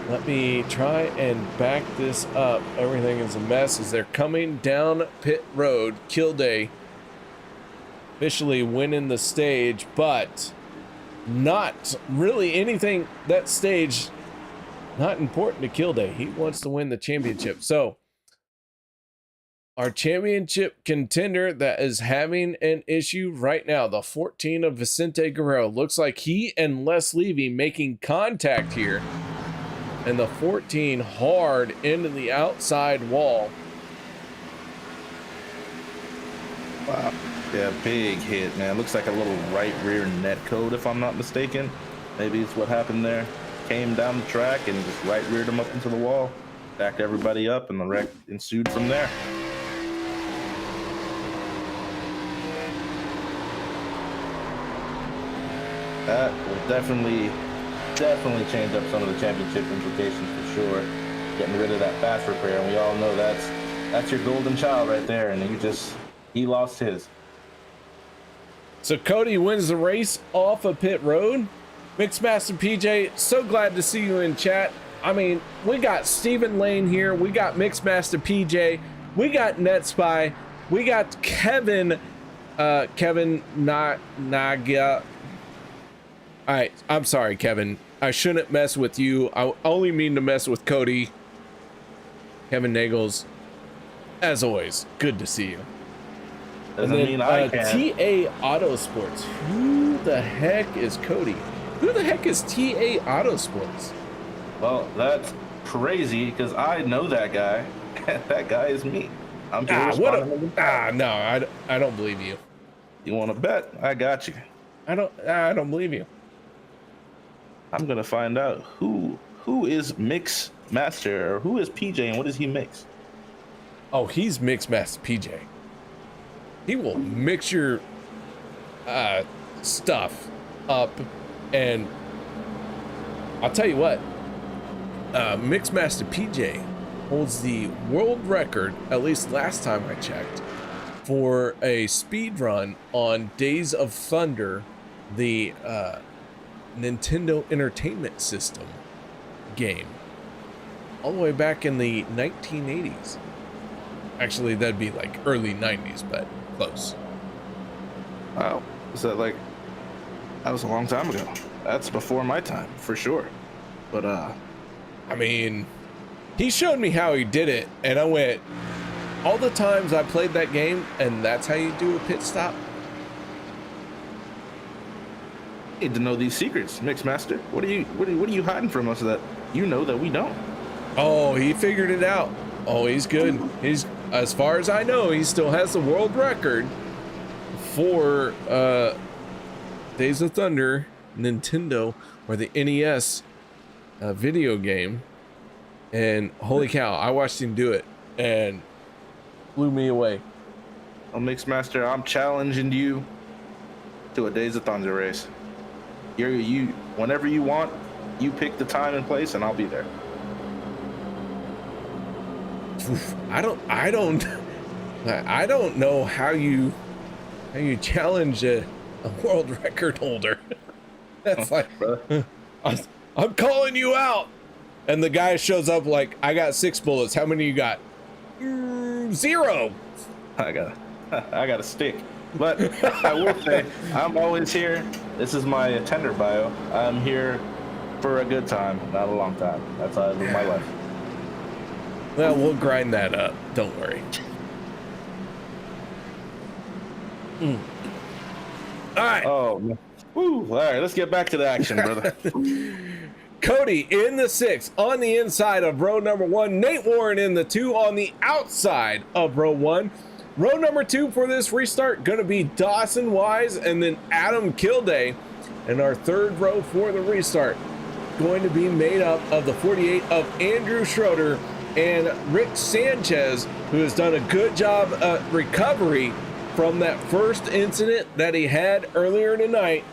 Let me try and back this up. Everything is a mess as they're coming down pit road. Kilday officially winning the stage, but not really anything. That stage, not important to Kilday. He wants to win the championship. So our championship contender that is having an issue right now, the 14 of Viccy Guerrero, looks like he and Les Levy making contact here. And the 14 hard into the outside wall. Wow. Yeah, big hit, man. Looks like a little right rear net code, if I'm not mistaken. Maybe it's what happened there. Came down the track and just right reared him up into the wall. Backed everybody up, and the wreck ensued from there. That will definitely change up some of the championship implications for sure. Getting rid of that fast repair, and we all know that's your golden child right there, and he lost his. So Kody wins the race off of pit road. Mixmaster PJ, so glad to see you in chat. I mean, we got Stephen Lane here, we got Mixmaster PJ, we got NetSpy, we got Kevin Nagia. All right, I'm sorry, Kevin. I shouldn't mess with you. I only mean to mess with Kody. Kevin Neagles, as always, good to see you. Doesn't mean I can. TA Autosports. Who the heck is Kody? Who the heck is TA Autosports? Well, that's crazy because I know that guy. That guy is me. I'm no, I don't believe you. You want to bet? I got you. I don't believe you. I'm gonna find out who is Mix Master, or who is PJ, and what does he mix? Oh, he's Mix Master PJ. He will mix your stuff up, and I'll tell you what, Mixmaster PJ holds the world record, at least last time I checked, for a speed run on Days of Thunder, the Nintendo Entertainment System game, all the way back in the 1980s. Actually, that'd be like early 90s, but close. Wow, is that like, that was a long time ago. That's before my time, for sure. But I mean, he showed me how he did it, and I went, all the times I played that game, and that's how you do a pit stop. Need to know these secrets, Mixmaster. What are you hiding from us that you know that we don't? Oh, he figured it out. Oh, he's good. He's, as far as I know, he still has the world record for Days of Thunder, Nintendo, or the NES video game. And holy cow, I watched him do it and blew me away. Well, Mixmaster, I'm challenging you to a Days of Thunder race. You whenever you want, you pick the time and place, and I'll be there. I don't know how you challenge a world record holder. That's like, I'm calling you out, and the guy shows up like, I got 6 bullets. How many you got? 0. I got a stick. But I will say, I'm always here. This is my tender bio. I'm here for a good time, not a long time. That's how I live my life. Well, we'll grind that up. Don't worry. All right. Oh, woo. All right, let's get back to the action, brother. Kody in the 6 on the inside of row number 1. Nate Warren in the 2 on the outside of row 1. Row number 2 for this restart going to be Dawson Wise and then Adam Kilday. And our third row for the restart going to be made up of the 48 of Andrew Schroeder and Rick Sanchez, who has done a good job recovery from that first incident that he had earlier tonight.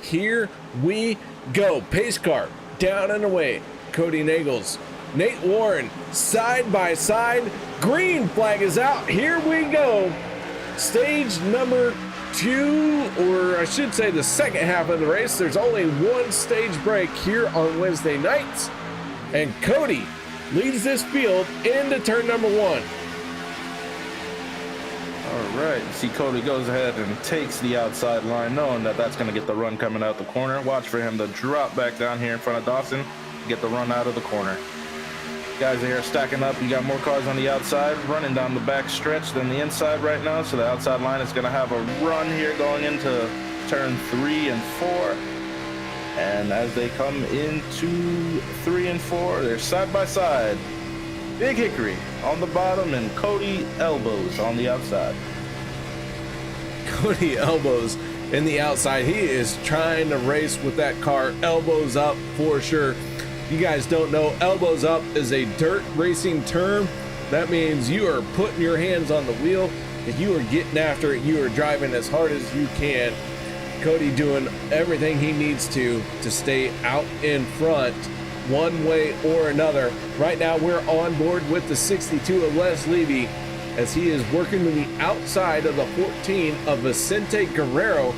Here we go. Pace car down and away. Kody Neagles, Nate Warren, side by side. Green flag is out. Here we go. Stage number 2, or I should say the second half of the race. There's only one stage break here on Wednesday nights. And Kody leads this field into turn number 1. All right, see Kody goes ahead and takes the outside line, knowing that that's going to get the run coming out the corner. Watch for him to drop back down here in front of Dawson, get the run out of the corner. Guys are here stacking up. You got more cars on the outside running down the back stretch than the inside right now, so the outside line is going to have a run here going into turn 3 and 4. And as they come into 3 and 4, they're side by side. Big Hickory on the bottom and Kody Elbows on the outside. Kody Elbows in the outside. He is trying to race with that car elbows up for sure. You guys don't know, elbows up is a dirt racing term. That means you are putting your hands on the wheel and you are getting after it. You are driving as hard as you can. Kody doing everything he needs to stay out in front one way or another. Right now we're on board with the 62 of Les Levy as he is working to the outside of the 14 of Viccy Guerrero.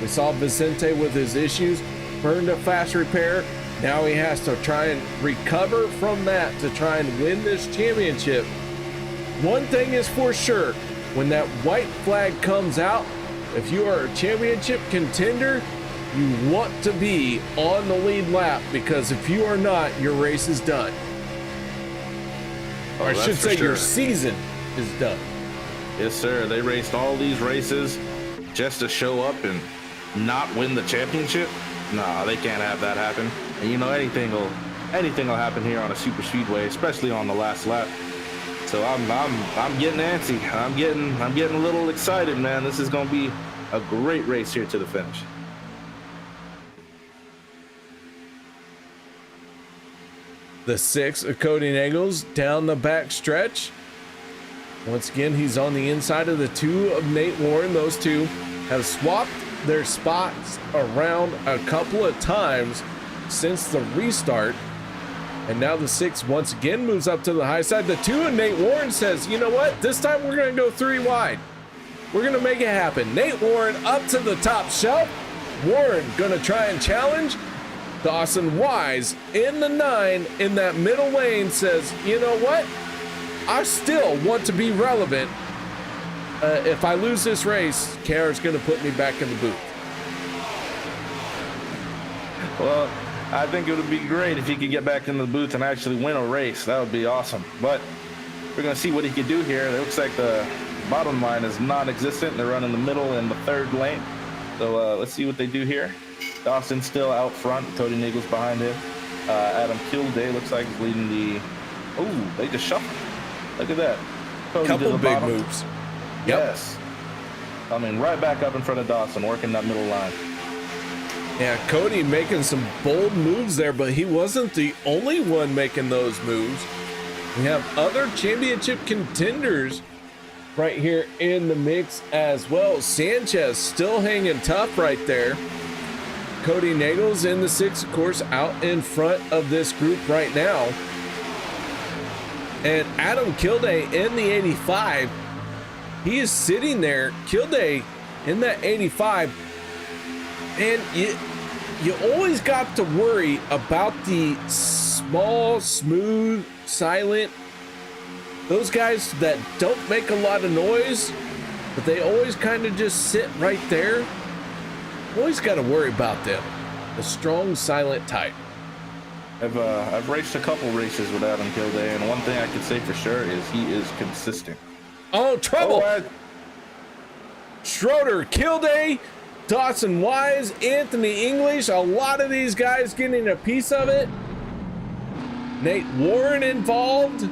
We saw Vicente with his issues, burned a fast repair. Now he has to try and recover from that to try and win this championship. One thing is for sure, when that white flag comes out, if you are a championship contender, you want to be on the lead lap, because if you are not, your race is done. Or I should say your season is done. Yes, sir. They raced all these races just to show up and not win the championship. Nah, they can't have that happen. And you know, anything will happen here on a super speedway, especially on the last lap. So I'm getting antsy. I'm getting a little excited, man. This is going to be a great race here to the finish. The 6 of Kody Neagles down the back stretch. Once again, he's on the inside of the 2 of Nate Warren. Those two have swapped their spots around a couple of times since the restart. And now the 6 once again moves up to the high side. The 2 of Nate Warren says, you know what? This time we're going to go 3 wide. We're going to make it happen. Nate Warren up to the top shelf. Warren going to try and challenge. Dawson Wise in the 9 in that middle lane says, you know what? I still want to be relevant. If I lose this race, Kara's going to put me back in the booth. Well, I think it would be great if he could get back in the booth and actually win a race. That would be awesome. But we're going to see what he can do here. It looks like the bottom line is non-existent. They're running the middle and the 3rd lane. So let's see what they do here. Dawson still out front. Kody Neagles behind him. Adam Kilday looks like he's leading the... Oh, they just shuffled. Look at that. Kody Couple to the big bottom. moves. Yep. Yes. I mean, right back up in front of Dawson, working that middle line. Yeah, Kody making some bold moves there, but he wasn't the only one making those moves. We have other championship contenders right here in the mix as well. Sanchez still hanging tough right there. Kody Neagles in the 6, of course, out in front of this group right now. And Adam Kilday in the 85. He is sitting there. Kilday in that 85. And you always got to worry about the small, smooth, silent, those guys that don't make a lot of noise, but they always kind of just sit right there. Always got to worry about them. The strong, silent type. I've raced a couple races with Adam Kilday, and one thing I can say for sure is he is consistent. Oh, trouble! Schroeder, Kilday, Dawson Wise, Anthony English, a lot of these guys getting a piece of it. Nate Warren involved.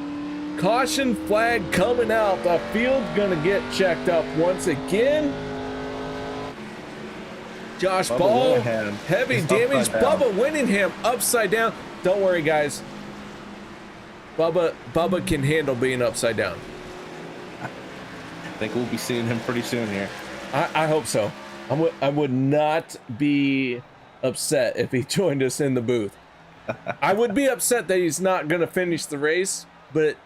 Caution flag coming out. The field's gonna get checked up once again. Josh Bubba Ball, Winningham heavy is damage. upside down. Bubba Winningham upside down. Don't worry, guys. Bubba can handle being upside down. I think we'll be seeing him pretty soon here. I hope so. I would not be upset if he joined us in the booth. I would be upset that he's not going to finish the race, but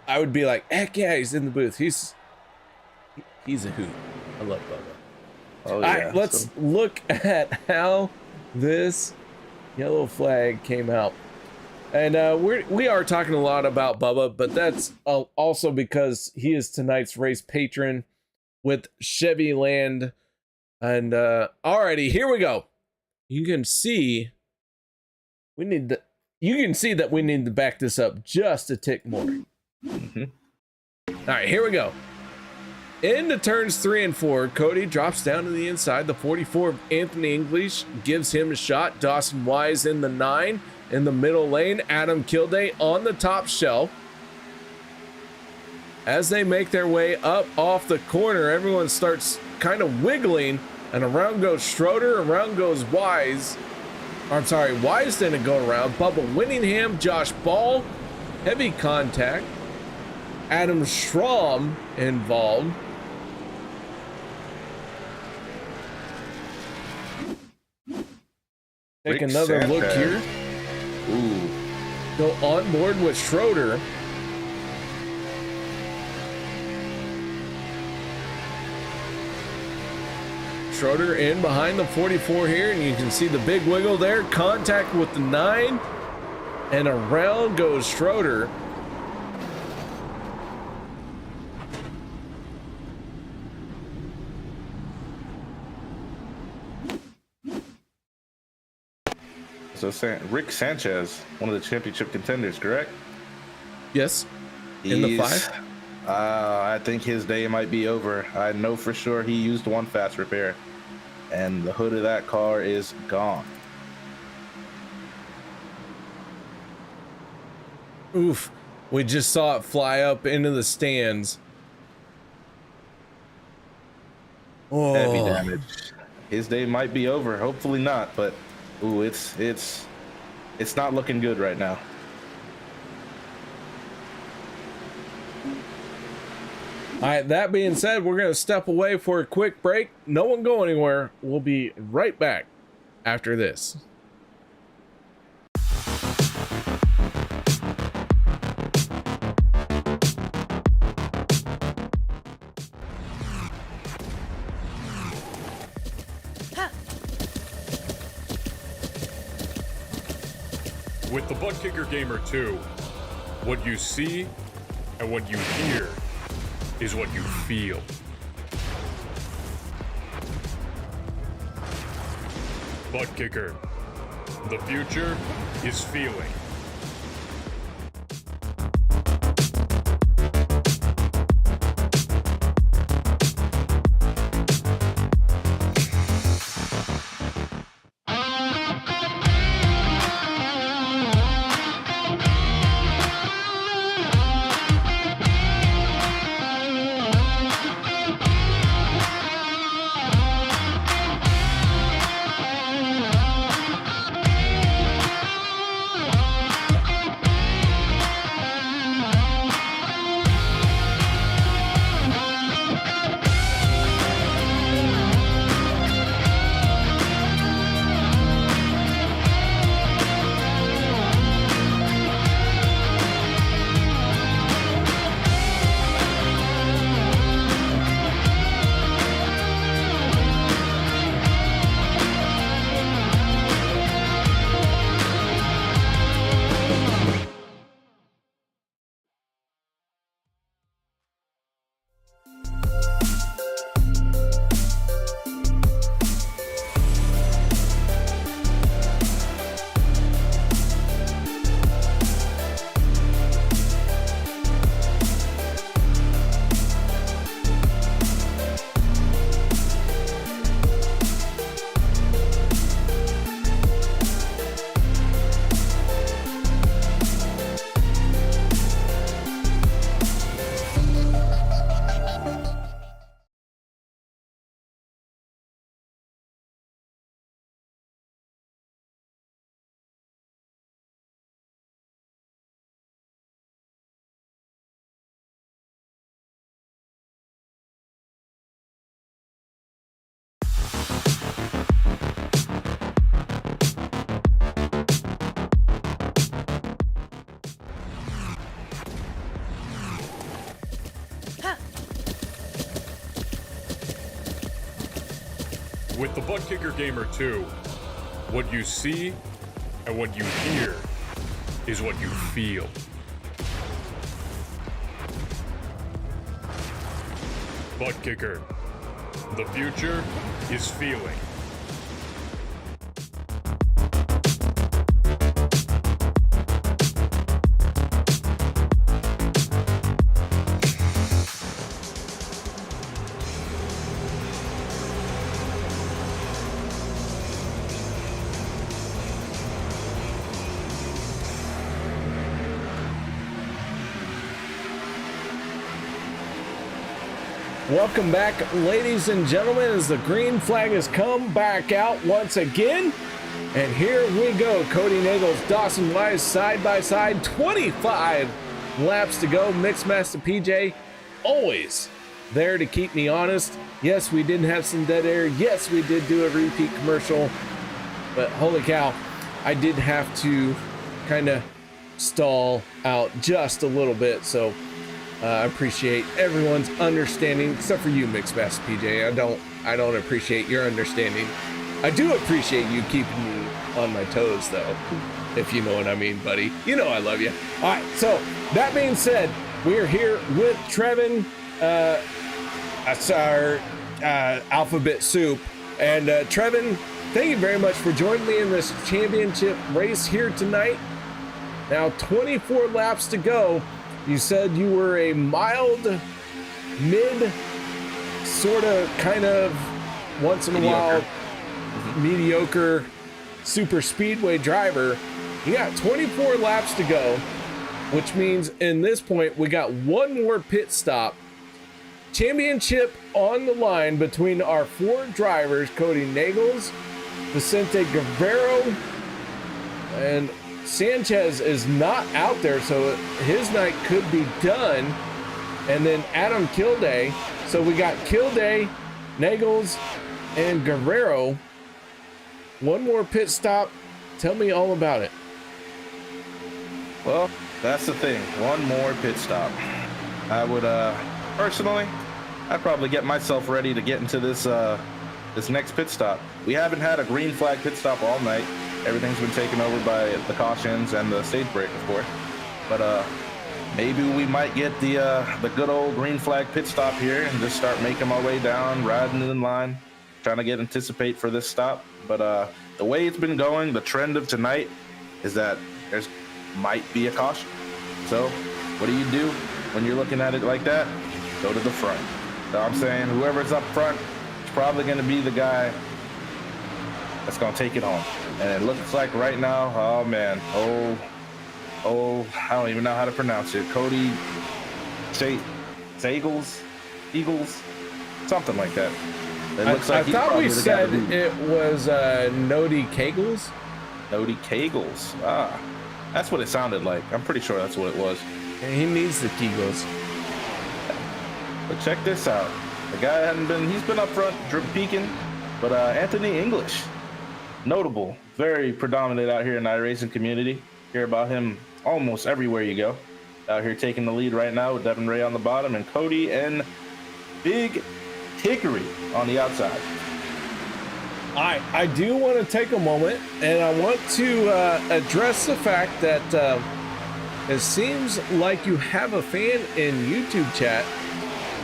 I would be like, heck yeah, he's in the booth. He's a hoot. I love Bubba. Oh, yeah. All right, let's look at how this yellow flag came out. And we are talking a lot about Bubba, but that's also because he is tonight's race patron with Chevyland. And alrighty, here we go. You can see you can see that we need to back this up just a tick more. All right, here we go. Into turns 3 and 4, Kody drops down to the inside. The 44 of Anthony English gives him a shot. Dawson Wise in the 9. In the middle lane, Adam Kilday on the top shelf. As they make their way up off the corner, everyone starts kind of wiggling, and around goes Schroeder, around goes Wise. I'm sorry, Wise didn't go around. Bubba Winningham, Josh Ball, heavy contact. Adam Schramm involved. Take another look here. Ooh. Go on board with Schroeder. Schroeder in behind the 44 here, and you can see the big wiggle there. Contact with the 9, and around goes Schroeder. So Rick Sanchez, one of the championship contenders, correct? Yes. In the 5. I think his day might be over. I know for sure he used one fast repair, and the hood of that car is gone. Oof. We just saw it fly up into the stands. Oh. Heavy damage. His day might be over. Hopefully not, but ooh, it's not looking good right now. All right, that being said, we're going to step away for a quick break. No one go anywhere. We'll be right back after this. With the Butt Kicker Gamer 2, what you see and what you hear is what you feel. Butt Kicker, the future is feeling. With the Butt Kicker Gamer 2, what you see and what you hear is what you feel. Butt kicker. The future is feeling. Welcome back, ladies and gentlemen, as the green flag has come back out once again. And here we go. Kody Neagles, Dawson Wise, side by side, 25 laps to go. Mixmaster PJ, always there to keep me honest. Yes, we did have some dead air. Yes, we did do a repeat commercial. But holy cow, I did have to kind of stall out just a little bit. So I appreciate everyone's understanding, except for you, Mixmaster PJ. I don't appreciate your understanding. I do appreciate you keeping me on my toes, though, if you know what I mean, buddy. You know I love you. All right, so that being said, we're here with Trevin. That's our alphabet soup. And Trevin, thank you very much for joining me in this championship race here tonight. Now, 24 laps to go. You said you were a mild, mid, sort of, kind of, once in a while, mediocre, super speedway driver. You got 24 laps to go, which means in this point, we got one more pit stop. Championship on the line between our four drivers, Kody Neagles, Viccy Guerrero, and Sanchez is not out there, so his night could be done. And then Adam Kilday. So we got Kilday, Neagles, and Guerrero. One more pit stop. Tell me all about it. Well, that's the thing. One more pit stop. I would, personally, I'd probably get myself ready to get into this next pit stop. We haven't had a green flag pit stop all night. Everything's been taken over by the cautions and the stage break, of course. But maybe we might get the good old green flag pit stop here and just start making my way down, riding in line, trying to anticipate for this stop. But the way it's been going, the trend of tonight is that there's might be a caution. So what do you do when you're looking at it like that? Go to the front. So I'm saying whoever's up front is probably going to be the guy that's going to take it home. And it looks like right now, oh man, I don't even know how to pronounce it. Kody Neagles, something like that. It looks like I thought we said it was Kody Neagles. Kody Neagles. Ah, that's what it sounded like. I'm pretty sure that's what it was. And he needs the Kegels. But check this out. The guy he's been up front peeking, but Anthony English, notable, very predominant out here in the iRacing community. Hear about him almost everywhere you go. Out here taking the lead right now with Devin Ray on the bottom and Kody and Big Hickory on the outside. I do want to take a moment and I want to address the fact that it seems like you have a fan in YouTube chat,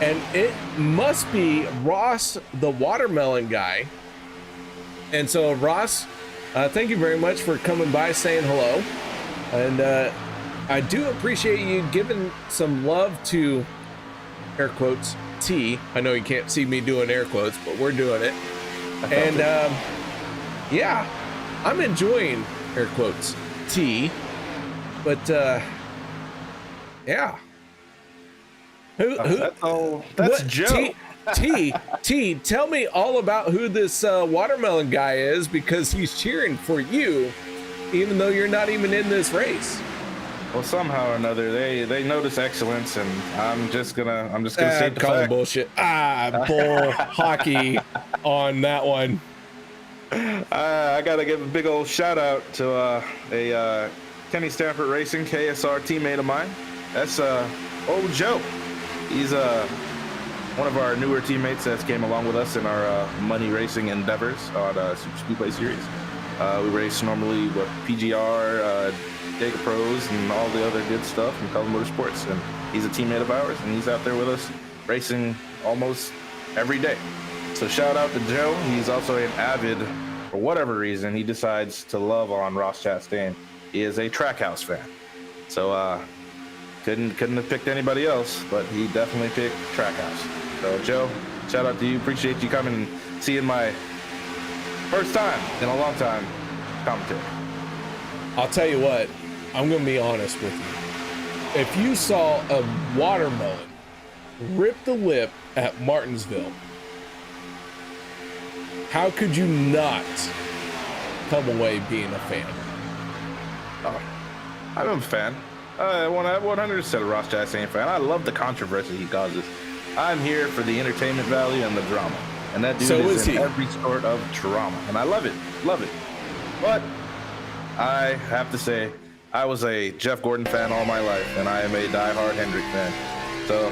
and it must be Ross, the watermelon guy. And so Ross, thank you very much for coming by, saying hello. And I do appreciate you giving some love to, air quotes, T. I know you can't see me doing air quotes, but we're doing it. And yeah, I'm enjoying air quotes T. But yeah. That's Joe. T, tell me all about who this watermelon guy is, because he's cheering for you, even though you're not even in this race. Well, somehow or another, they notice excellence, and I'm just gonna say call bullshit. Bull hockey on that one. I gotta give a big old shout out to a Kenny Stanford Racing KSR teammate of mine. That's old Joe. He's one of our newer teammates that came along with us in our money racing endeavors on Super Speedway Series. We race normally with PGR, Dega Pros, and all the other good stuff from Color Motorsports. And he's a teammate of ours, and he's out there with us racing almost every day. So shout out to Joe. He's also an avid, for whatever reason, he decides to love on Ross Chastain. He is a Trackhouse fan. So couldn't have picked anybody else, but he definitely picked Trackhouse. So Joe, shout out to you. Appreciate you coming and seeing my first time in a long time commentary. I'll tell you what, I'm going to be honest with you. If you saw a watermelon rip the lip at Martinsville, how could you not come away being a fan? Oh, I'm a fan. 100% a Ross Chastain fan. I love the controversy he causes. I'm here for the entertainment value and the drama. And that dude is in every sort of drama. And I love it. Love it. But I have to say, I was a Jeff Gordon fan all my life, and I am a diehard Hendrick fan. So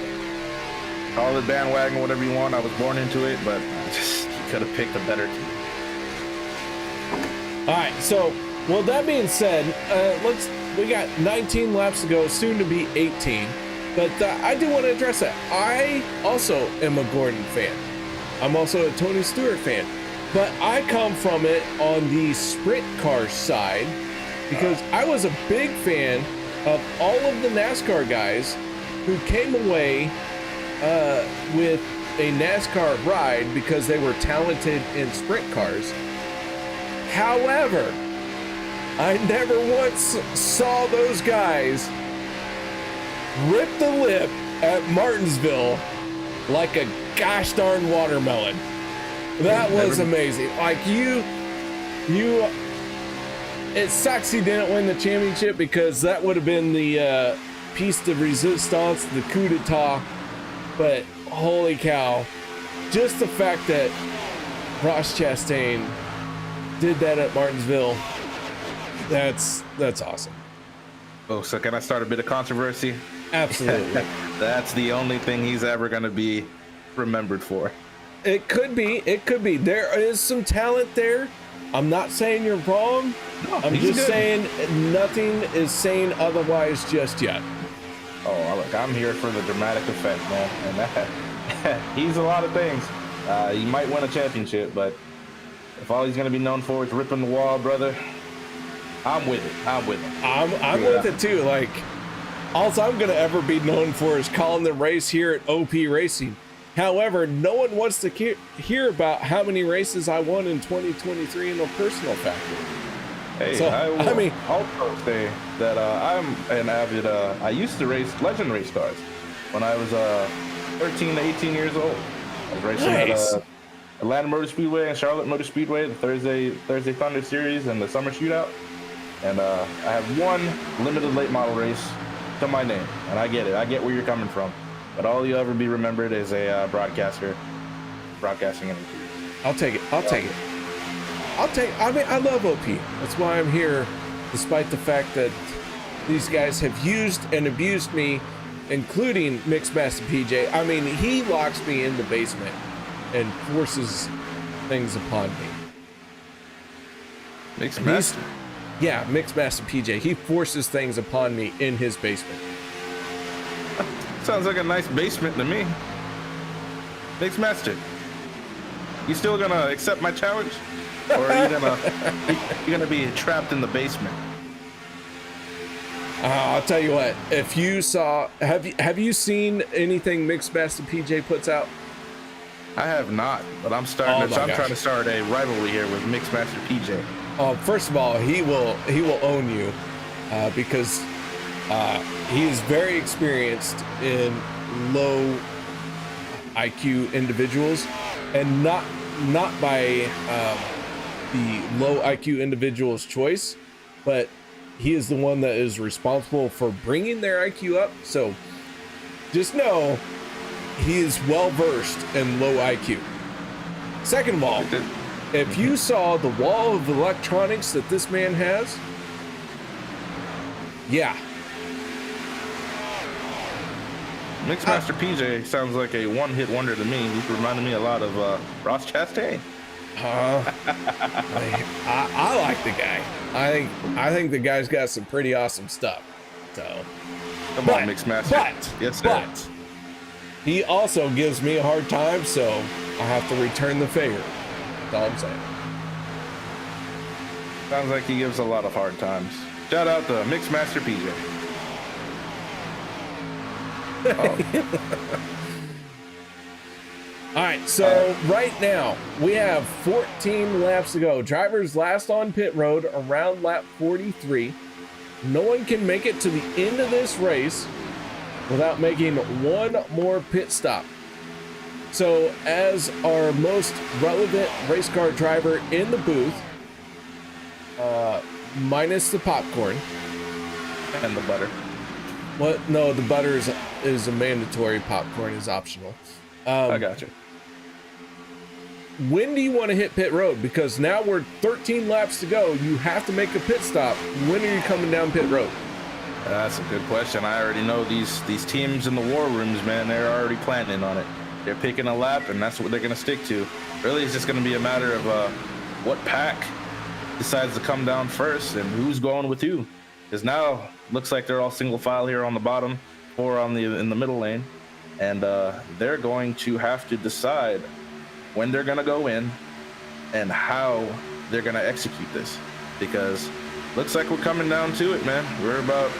call it bandwagon, whatever you want. I was born into it, but you could have picked a better team. All right, so, well, that being said, we got 19 laps to go, soon to be 18. But I do want to address that. I also am a Gordon fan. I'm also a Tony Stewart fan. But I come from it on the sprint car side because I was a big fan of all of the NASCAR guys who came away with a NASCAR ride because they were talented in sprint cars. However, I never once saw those guys rip the lip at Martinsville like a gosh darn watermelon. That was amazing. Like it sucks he didn't win the championship because that would have been the piece de resistance, the coup d'etat. But holy cow, just the fact that Ross Chastain did that at Martinsville, that's awesome. Oh, so can I start a bit of controversy? Absolutely. That's the only thing he's ever going to be remembered for. It could be. There is some talent there. I'm not saying you're wrong. No, I'm just saying nothing is saying otherwise just yet. Oh, look, I'm here for the dramatic effect, man. And that, he's a lot of things. He might win a championship, but if all he's going to be known for is ripping the wall, brother, I'm with it. I'm with it. I'm with it too. Like, all I'm going to ever be known for is calling the race here at OP Racing. However, no one wants to hear about how many races I won in 2023 in a personal factor. Hey, so, I mean, also say that I'm an avid, I used to race legend race cars when I was 13 to 18 years old. I was racing at Atlanta Motor Speedway and Charlotte Motor Speedway, the Thursday Thunder Series and the Summer Shootout. And I have one limited late model race to my name. And I get it. I get where you're coming from. But all you'll ever be remembered is a broadcasting in the I'll take it. I mean, I love OP. That's why I'm here, despite the fact that these guys have used and abused me, including Mixmaster PJ. I mean, he locks me in the basement and forces things upon me. Mixmaster? Yeah, Mixmaster PJ. He forces things upon me in his basement. Sounds like a nice basement to me. Mixmaster, you still gonna accept my challenge? Or are you gonna be trapped in the basement? I'll tell you what, if you saw, have you seen anything Mixmaster PJ puts out? I have not, but I'm trying to start a rivalry here with Mixmaster PJ. First of all, he will own you because he is very experienced in low IQ individuals, and not by the low IQ individual's choice, but he is the one that is responsible for bringing their IQ up. So just know he is well versed in low IQ. Second of all, if you saw the wall of electronics that this man has, yeah. Mixmaster PJ sounds like a one-hit wonder to me. He reminded me a lot of Ross Chastain. I like the guy. I think the guy's got some pretty awesome stuff. So, Come on, Mixmaster. Yes, sir. But he also gives me a hard time, so I have to return the favor. That's all I'm saying. Sounds like he gives a lot of hard times. Shout out to Mixmaster PJ. All right, so right now we have 14 laps to go. Drivers last on pit road around lap 43. No one can make it to the end of this race without making one more pit stop. So as our most relevant race car driver in the booth, minus the popcorn And the butter. what? No, the butter is a mandatory. Popcorn is optional. I got you. When do you want to hit pit road? Because now we're 13 laps to go. You have to make a pit stop. When are you coming down pit road? That's a good question. I already know these teams in the war rooms, man. They're already planning on it. They're picking a lap, and that's what they're going to stick to. Really, it's just going to be a matter of what pack decides to come down first and who's going with who. Because now looks like they're all single file here on the bottom or in the middle lane, and they're going to have to decide when they're going to go in and how they're going to execute this, because looks like we're coming down to it, man. We're about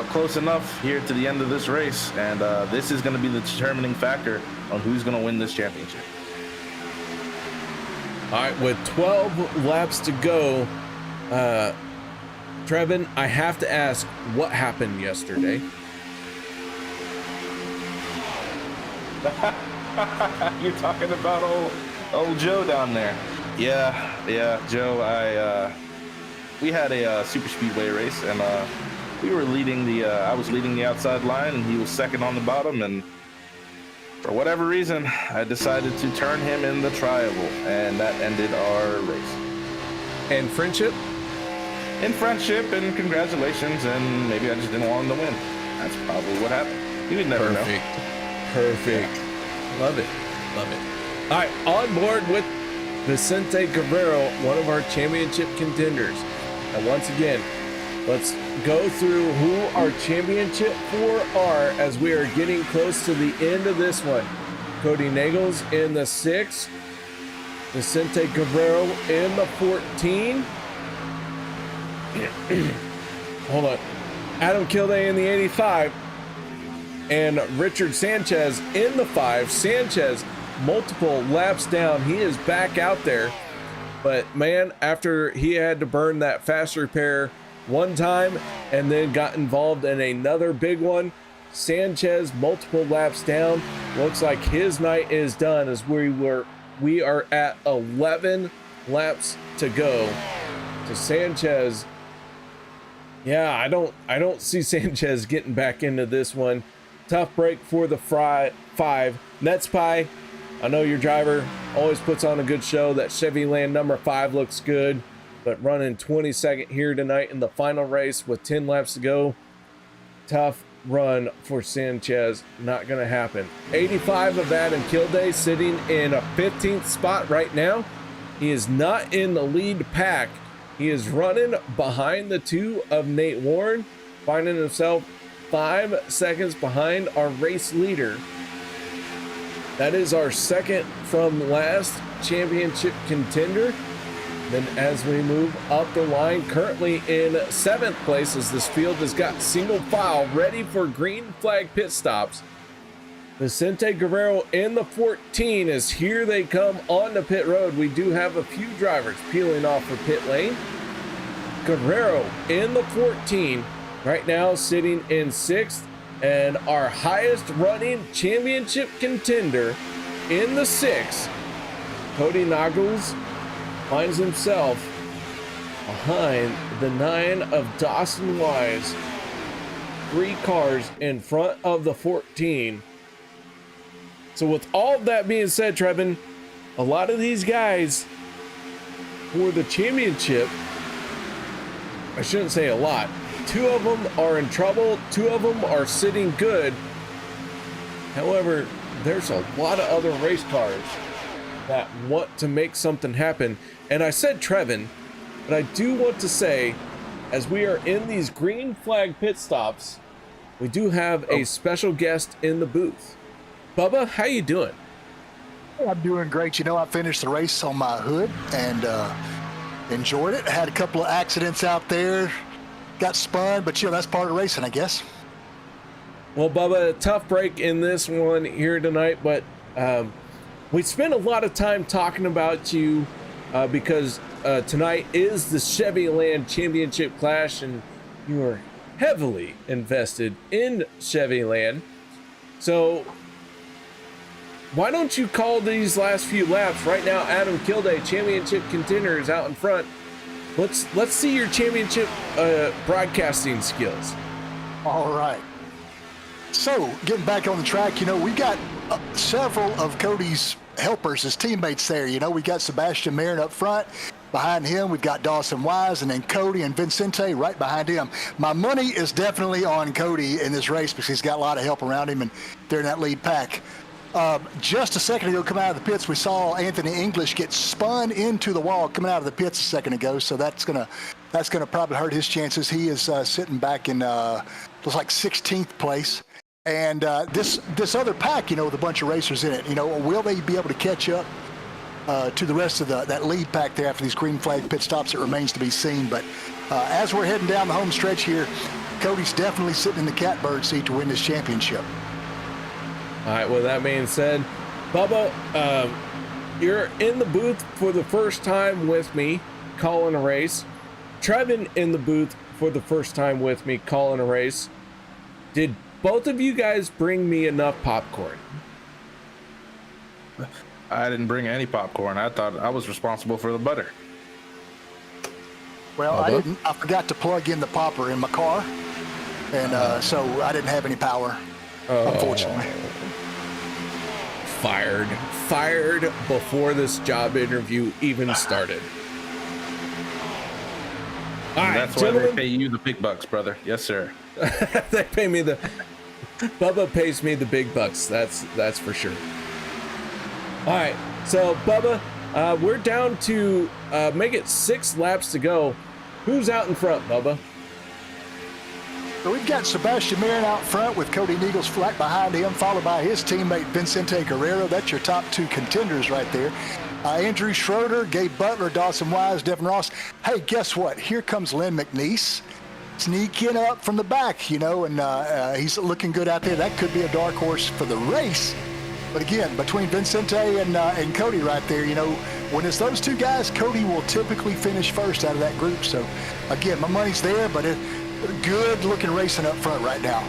close enough here to the end of this race, and this is going to be the determining factor on who's going to win this championship. All right, with 12 laps to go, Trevin, I have to ask, what happened yesterday? You're talking about old Joe down there. Yeah, Joe. We had a super speedway race, and we were leading I was leading the outside line, and he was second on the bottom. And for whatever reason, I decided to turn him in the tribal, and that ended our race. And friendship? In friendship, and congratulations, and maybe I just didn't want him to win. That's probably what happened. You would never know. Perfect. Yeah. Love it. All right, on board with Viccy Guerrero, one of our championship contenders. And once again, let's go through who our championship four are as we are getting close to the end of this one. Kody Neagles in the 6, Viccy Guerrero in the 14. Hold on. Adam Kilday in the 85. And Richard Sanchez in the 5. Sanchez multiple laps down. He is back out there. But man, after he had to burn that fast repair one time and then got involved in another big one, Sanchez multiple laps down. Looks like his night is done as we are at 11 laps to go. So Sanchez, yeah, I don't see Sanchez getting back into this one. Tough break for the 5. Nets Pie, I know your driver always puts on a good show. That Chevyland number 5 looks good, but running 22nd here tonight in the final race with 10 laps to go. Tough run for Sanchez. Not going to happen. 85 of Adam Kilday sitting in a 15th spot right now. He is not in the lead pack. He is running behind the 2 of Nate Warren, finding himself 5 seconds behind our race leader. That is our second from last championship contender. Then as we move up the line, currently in 7th place as this field has got single file ready for green flag pit stops. Viccy Guerrero in the 14 is here they come on the pit road. We do have a few drivers peeling off for pit lane. Guerrero in the 14 right now sitting in 6th, and our highest running championship contender in the 6, Kody Neagles, finds himself behind the 9 of Dawson Wise, 3 cars in front of the 14. So with all of that being said, Trevin, a lot of these guys for the championship, I shouldn't say a lot, 2 of them are in trouble, 2 of them are sitting good. However, there's a lot of other race cars that want to make something happen. And I said Trevin, but I do want to say, as we are in these green flag pit stops, we do have a special guest in the booth. Bubba, how you doing? I'm doing great. You know, I finished the race on my hood and enjoyed it. Had a couple of accidents out there, got spun, but you know, that's part of racing, I guess. Well, Bubba, a tough break in this one here tonight, but we spent a lot of time talking about you because tonight is the Chevyland Championship Clash, and you are heavily invested in Chevyland. So why don't you call these last few laps? Right now, Adam Kilday, championship contender, is out in front. Let's see your championship broadcasting skills. All right. So, getting back on the track, you know, we got several of Kody's helpers, his teammates there. You know, we got Sebastian Marin up front. Behind him, we've got Dawson Wise, and then Kody and Vicente right behind him. My money is definitely on Kody in this race because he's got a lot of help around him, and they're in that lead pack. Just a second ago, coming out of the pits, we saw Anthony English get spun into the wall coming out of the pits a second ago, so that's gonna probably hurt his chances. He is sitting back in looks like 16th place. And this other pack, you know, with a bunch of racers in it, you know, will they be able to catch up to the rest of that lead pack there after these green flag pit stops? It remains to be seen. But as we're heading down the home stretch here, Kody's definitely sitting in the catbird seat to win this championship. All right, well, that being said, Bubba, you're in the booth for the first time with me calling a race. Trevin in the booth for the first time with me calling a race. Did both of you guys bring me enough popcorn? I didn't bring any popcorn. I thought I was responsible for the butter. Well, I didn't. I forgot to plug in the popper in my car, and so I didn't have any power, unfortunately. Fired before this job interview even started. All right, that's why they pay you the big bucks, brother. Yes, sir. They pay me Bubba pays me the big bucks. That's for sure. All right, so Bubba, we're down to make it 6 laps to go. Who's out in front, Bubba? So we've got Sebastian Marin out front with Kody Neagles flat behind him, followed by his teammate Vicente Guerrero. That's your top 2 contenders right there. Andrew Schroeder, Gabe Butler, Dawson Wise, Devin Ross. Hey, guess what? Here comes Lynn McNeese. Sneaking up from the back, you know, and he's looking good out there. That could be a dark horse for the race. But again, between Vicente and Kody right there, you know, when it's those 2 guys, Kody will typically finish first out of that group. So, again, my money's there, but good-looking racing up front right now.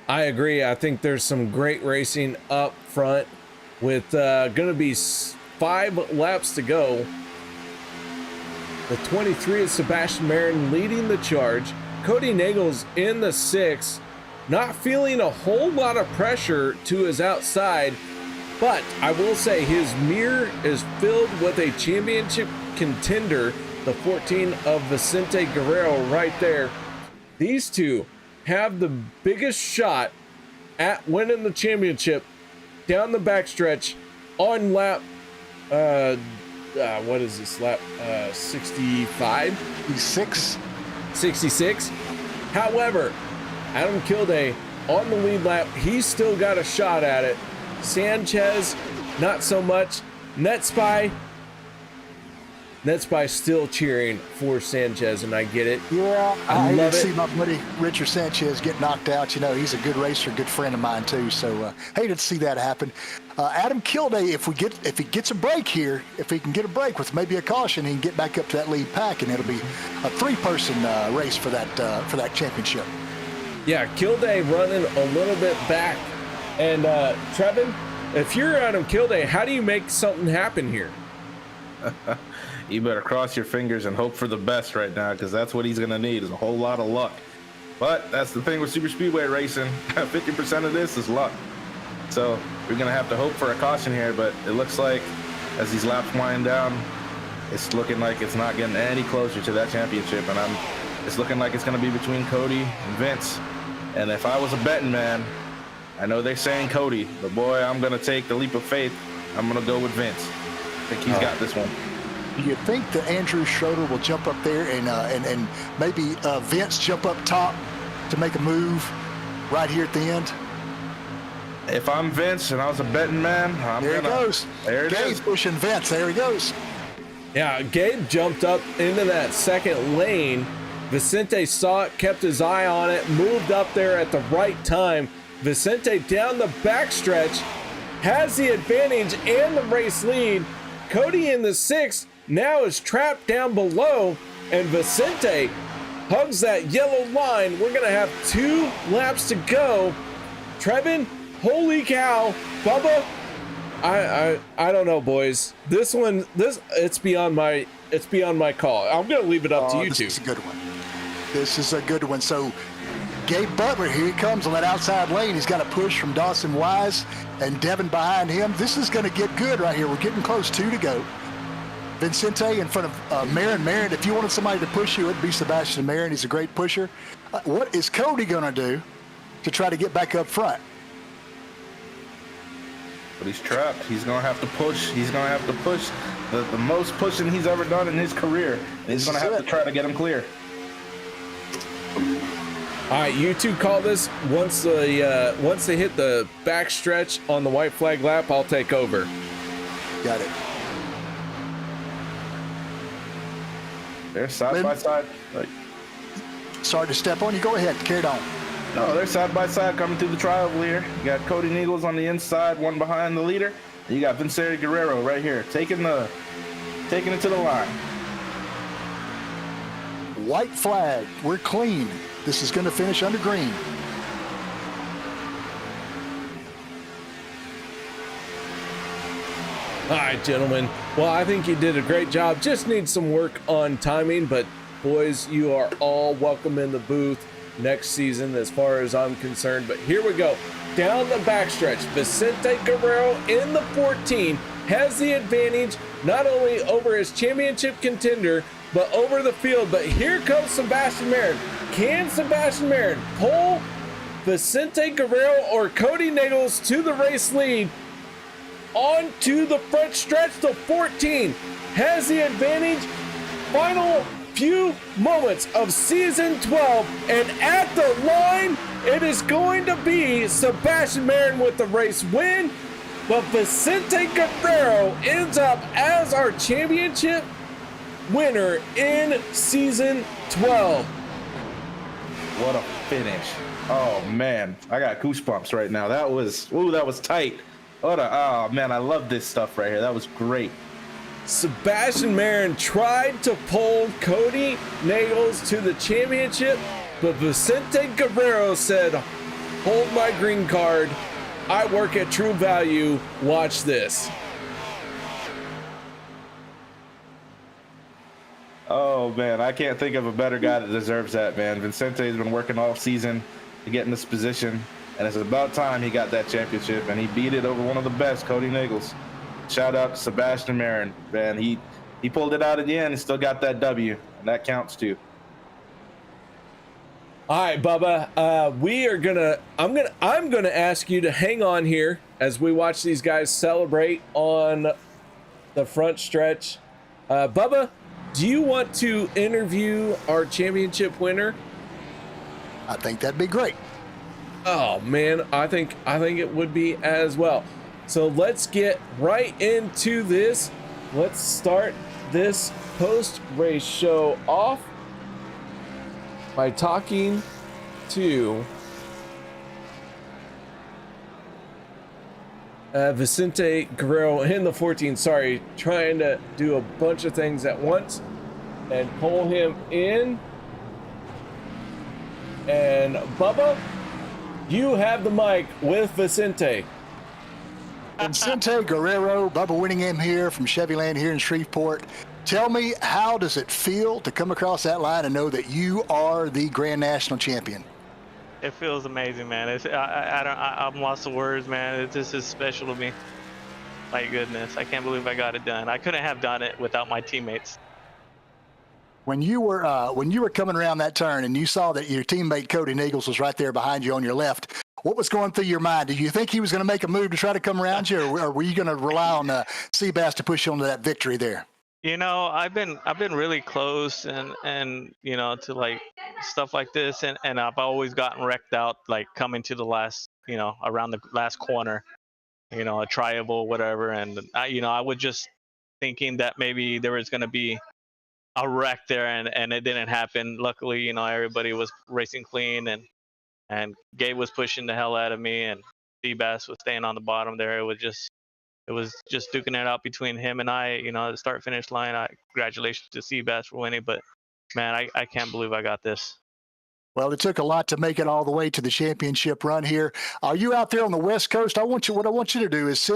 I agree. I think there's some great racing up front with going to be 5 laps to go. The 23 is Sebastian Marin leading the charge. Kody Neagles in the 6, not feeling a whole lot of pressure to his outside, but I will say his mirror is filled with a championship contender, the 14 of Vicente Guerrero right there. These 2 have the biggest shot at winning the championship down the backstretch on lap what is this lap? 65? 66. However, Adam Kilday on the lead lap, he's still got a shot at it. Sanchez, not so much. Netspy still cheering for Sanchez, and I get it. Yeah, I hate to see my buddy Richard Sanchez get knocked out. You know, he's a good racer, good friend of mine too. So hated to see that happen. Adam Kilday, if he gets a break here, if he can get a break with maybe a caution, he can get back up to that lead pack, and it'll be a 3-person race for that championship. Yeah, Kilday running a little bit back, and Trevin, if you're Adam Kilday, how do you make something happen here? You better cross your fingers and hope for the best right now, because that's what he's going to need, is a whole lot of luck. But that's the thing with super speedway racing. 50% of this is luck. So we're going to have to hope for a caution here, but it looks like as these laps wind down, it's looking like it's not getting any closer to that championship, and it's looking like it's going to be between Kody and Vince. And if I was a betting man, I know they're saying Kody, but boy, I'm going to take the leap of faith I'm going to go with Vince. I think he's got this one. Do you think that Andrew Schroeder will jump up there and maybe Vince jump up top to make a move right here at the end? If I'm Vince and I was a betting man, There it goes. There it is. Gabe pushing Vince. There he goes. Yeah, Gabe jumped up into that second lane. Vicente saw it, kept his eye on it, moved up there at the right time. Vicente down the backstretch has the advantage and the race lead. Kody in the 6th now is trapped down below, and Vicente hugs that yellow line. We're gonna have 2 laps to go. Trevin, holy cow. Bubba, I don't know, boys. This one, it's beyond my call. I'm gonna leave it up to you two. This is a good one. This is a good one. So Gabe Butler, here he comes on that outside lane. He's got a push from Dawson Wise and Devin behind him. This is going to get good right here. We're getting close, 2 to go. Vicente in front of Marin. Marin, if you wanted somebody to push you, it'd be Sebastian Marin. He's a great pusher. What is Kody going to do to try to get back up front? But he's trapped. He's going to have to push. He's going to have to push the most pushing he's ever done in his career. And he's going to have to try to get him clear. All right, you two call this. Once they hit the backstretch on the white flag lap, I'll take over. Got it. They're side by side. Sorry to step on you. Go ahead. Carry it on. No, they're side by side coming through the trioval here. You got Kody Neagles on the inside, one behind the leader. You got Viccy Guerrero right here, taking it to the line. White flag. We're clean. This is going to finish under green. All right, gentlemen. Well, I think you did a great job. Just need some work on timing, but boys, you are all welcome in the booth next season as far as I'm concerned. But here we go. Down the backstretch, Viccy Guerrero in the 14 has the advantage not only over his championship contender, but over the field. But here comes Sebastian Marin. Can Sebastian Marin pull Viccy Guerrero or Kody Neagles to the race lead? Onto the front stretch, the 14 has the advantage. Final few moments of season 12, and at the line, it is going to be Sebastian Marin with the race win, but Viccy Guerrero ends up as our championship winner in season 12. What a finish. Oh man, I got goosebumps right now. That was tight. Oh man, I love this stuff right here. That was great. Sebastian Marin tried to pull Kody Neagles to the championship, but Viccy Guerrero said, hold my green card. I work at True Value. Watch this. Oh man, I can't think of a better guy that deserves that, man. Vicente's been working all season to get in this position, and it's about time he got that championship, and he beat it over one of the best, Kody Neagles. Shout out to Sebastian Marin, man. He pulled it out at the end and still got that W, and that counts too. All right, Bubba. I'm gonna ask you to hang on here as we watch these guys celebrate on the front stretch. Bubba, do you want to interview our championship winner? I think that'd be great. Oh man, I think it would be as well. So let's get right into this. Let's start this post-race show off by talking to Viccy Guerrero in the 14. Sorry, trying to do a bunch of things at once and pull him in. And Bubba, you have the mic with Viccy. Viccy Guerrero, Bubba Winningham here from Chevyland here in Shreveport. Tell me, how does it feel to come across that line and know that you are the Grand National Champion? It feels amazing, man. I'm lost of words, man. This is special to me. My goodness, I can't believe I got it done. I couldn't have done it without my teammates. When you were coming around that turn and you saw that your teammate Kody Neagles was right there behind you on your left, what was going through your mind? Did you think he was going to make a move to try to come around you, or were you going to rely on Seabass to push you onto that victory there? You know, I've been really close and you know, to like stuff like this, and I've always gotten wrecked out like coming to the last, you know, around the last corner, you know, a triable, whatever. And I was just thinking that maybe there was going to be a wreck there, and it didn't happen. Luckily, you know, everybody was racing clean, and Gabe was pushing the hell out of me, and Seabass was staying on the bottom there. It was just duking it out between him and I, you know, the start finish line. Congratulations to Seabass for winning, but man, I can't believe I got this. Well, it took a lot to make it all the way to the championship run here. Are you out there on the West Coast? What I want you to do is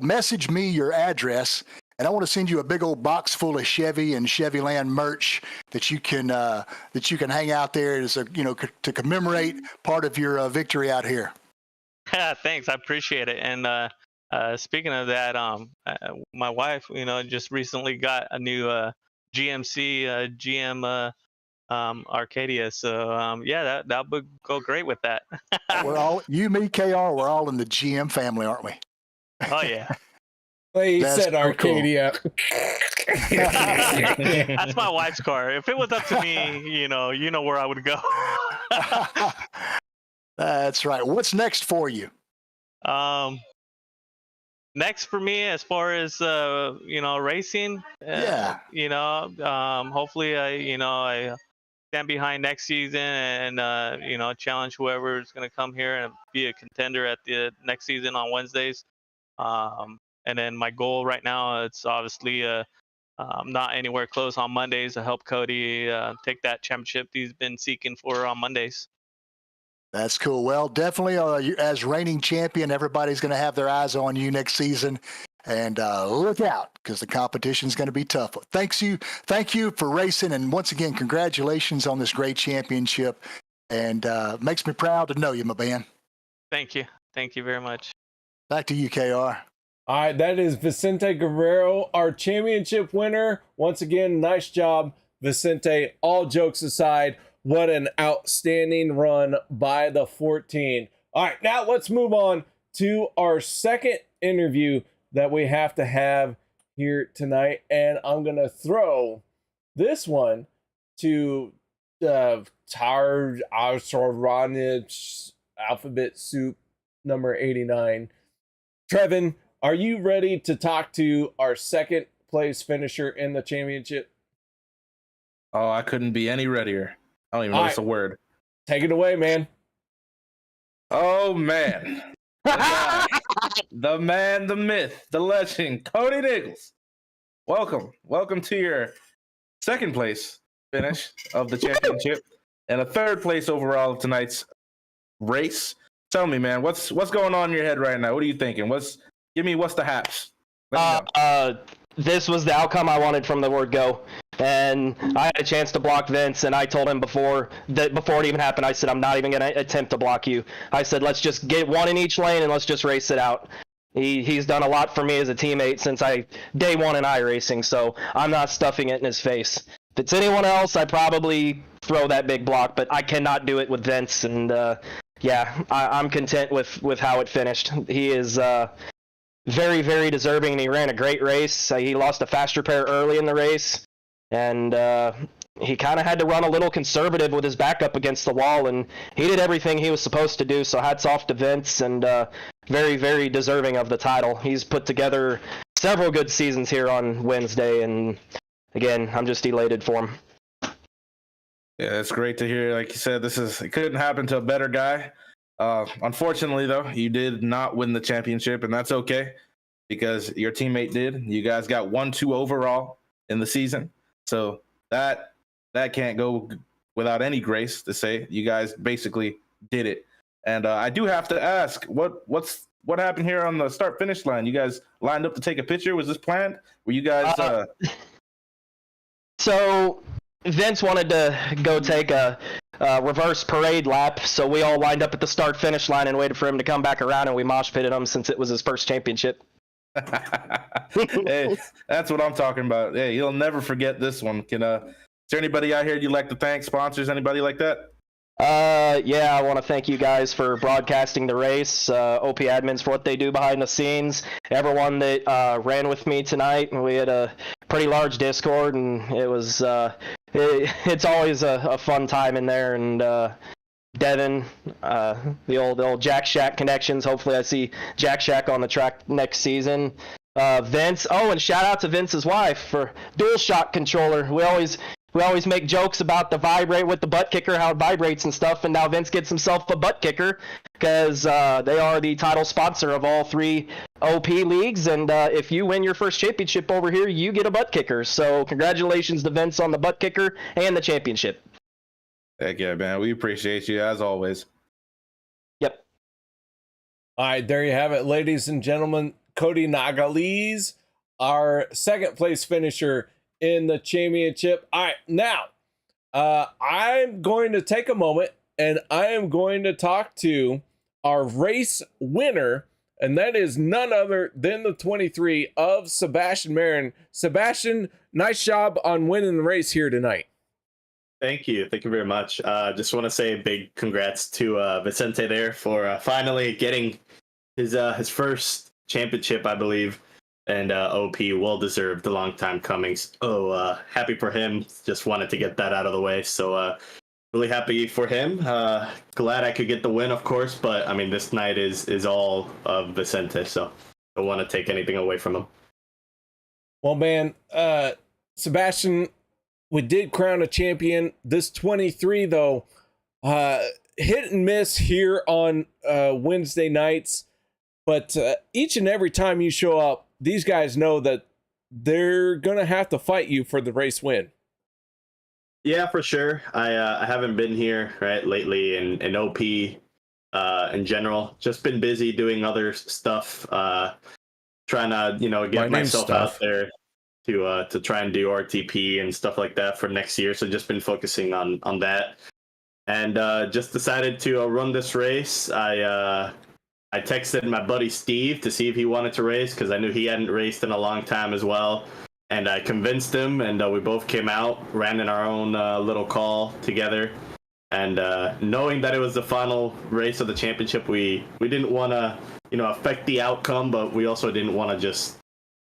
message me your address, and I want to send you a big old box full of Chevy and Chevyland merch that you can hang out there as to commemorate part of your victory out here. Yeah, thanks. I appreciate it. And speaking of that, my wife, you know, just recently got a new GM Arcadia. So yeah, that would go great with that. We're all, you, me, KR, we're all in the GM family, aren't we? Oh yeah. Well, he That's said so Arcadia. Cool. That's my wife's car. If it was up to me, you know where I would go. That's right. What's next for you? Next for me, as far as racing, hopefully I stand behind next season and challenge whoever is going to come here and be a contender at the next season on Wednesdays. And then my goal right now, it's obviously not anywhere close on Mondays to help Kody take that championship he's been seeking for on Mondays. That's cool. Well, definitely as reigning champion, everybody's going to have their eyes on you next season. And look out, because the competition is going to be tough. Thank you for racing. And once again, congratulations on this great championship. And makes me proud to know you, my man. Thank you. Thank you very much. Back to you, KR. All right, that is Viccy Guerrero, our championship winner. Once again, nice job, Viccy. All jokes aside, what an outstanding run by the 14. All right, now let's move on to our second interview that we have to have here tonight. And I'm going to throw this one to Tar Arsoranich Alphabet Soup number 89. Trevin, are you ready to talk to our second place finisher in the championship? Oh, I couldn't be any readier. I don't even know what's a word. Take it away, man. Oh, man. The guy, the man, the myth, the legend, Kody Neagles. Welcome to your second place finish of the championship and a third place overall of tonight's race. Tell me, man, what's going on in your head right now? What are you thinking? What's the haps? This was the outcome I wanted from the word go. And I had a chance to block Vince, and I told him before it even happened, I said, I'm not even going to attempt to block you. I said, let's just get one in each lane and let's just race it out. He's done a lot for me as a teammate since day one in iRacing, so I'm not stuffing it in his face. If it's anyone else, I'd probably throw that big block, but I cannot do it with Vince, and I'm content with how it finished. He is very, very deserving, and he ran a great race. He lost a fast repair early in the race. And he kind of had to run a little conservative with his back up against the wall, and he did everything he was supposed to do. So hats off to Vince, and very, very deserving of the title. He's put together several good seasons here on Wednesday, and again, I'm just elated for him. Yeah, it's great to hear. Like you said, it couldn't happen to a better guy. Unfortunately, though, you did not win the championship, and that's okay because your teammate did. You guys got 1-2 overall in the season. So that can't go without any grace to say. You guys basically did it. And I do have to ask, what happened here on the start-finish line? You guys lined up to take a picture? Was this planned? Were you guys... So Vince wanted to go take a reverse parade lap, so we all lined up at the start-finish line and waited for him to come back around, and we mosh pitted him since it was his first championship. Hey, that's what I'm talking about. Hey, you'll never forget this one. Is there anybody out here you'd like to thank? Sponsors? Anybody like that? Yeah, I want to thank you guys for broadcasting the race, OP admins for what they do behind the scenes, everyone that ran with me tonight. We had a pretty large Discord, and it was it's always a fun time in there. And Devin, the old Jack Shack connections. Hopefully, I see Jack Shack on the track next season. Vince. Oh, and shout out to Vince's wife for DualShock controller. We always make jokes about the vibrate with the butt kicker, how it vibrates and stuff, and now Vince gets himself a butt kicker because they are the title sponsor of all 3 OP leagues, and if you win your first championship over here, you get a butt kicker. So congratulations to Vince on the butt kicker and the championship. Heck yeah, man. We appreciate you as always. Yep. All right, there you have it, ladies and gentlemen. Kody Neagles, our second place finisher in the championship. All right, now I'm going to take a moment and I am going to talk to our race winner, and that is none other than the 23 of Sebastian Marin. Sebastian, nice job on winning the race here tonight. Thank you very much. Just want to say a big congrats to Vicente there for finally getting his first championship, I believe. And OP, well deserved, a long time coming. So happy for him. Just wanted to get that out of the way. So really happy for him. Glad I could get the win, of course. But I mean, this night is all of Vicente. So don't want to take anything away from him. Well, man, Sebastian, we did crown a champion. This 23, though, hit and miss here on Wednesday nights. But each and every time you show up, these guys know that they're going to have to fight you for the race win. Yeah, for sure. I haven't been here lately in OP in general. Just been busy doing other stuff, trying to get myself out there to try and do RTP and stuff like that for next year. So just been focusing on that, and just decided to run this race. I texted my buddy Steve to see if he wanted to race because I knew he hadn't raced in a long time as well. And I convinced him, and we both came out, ran in our own little call together. And knowing that it was the final race of the championship, we didn't want to, affect the outcome, but we also didn't want to just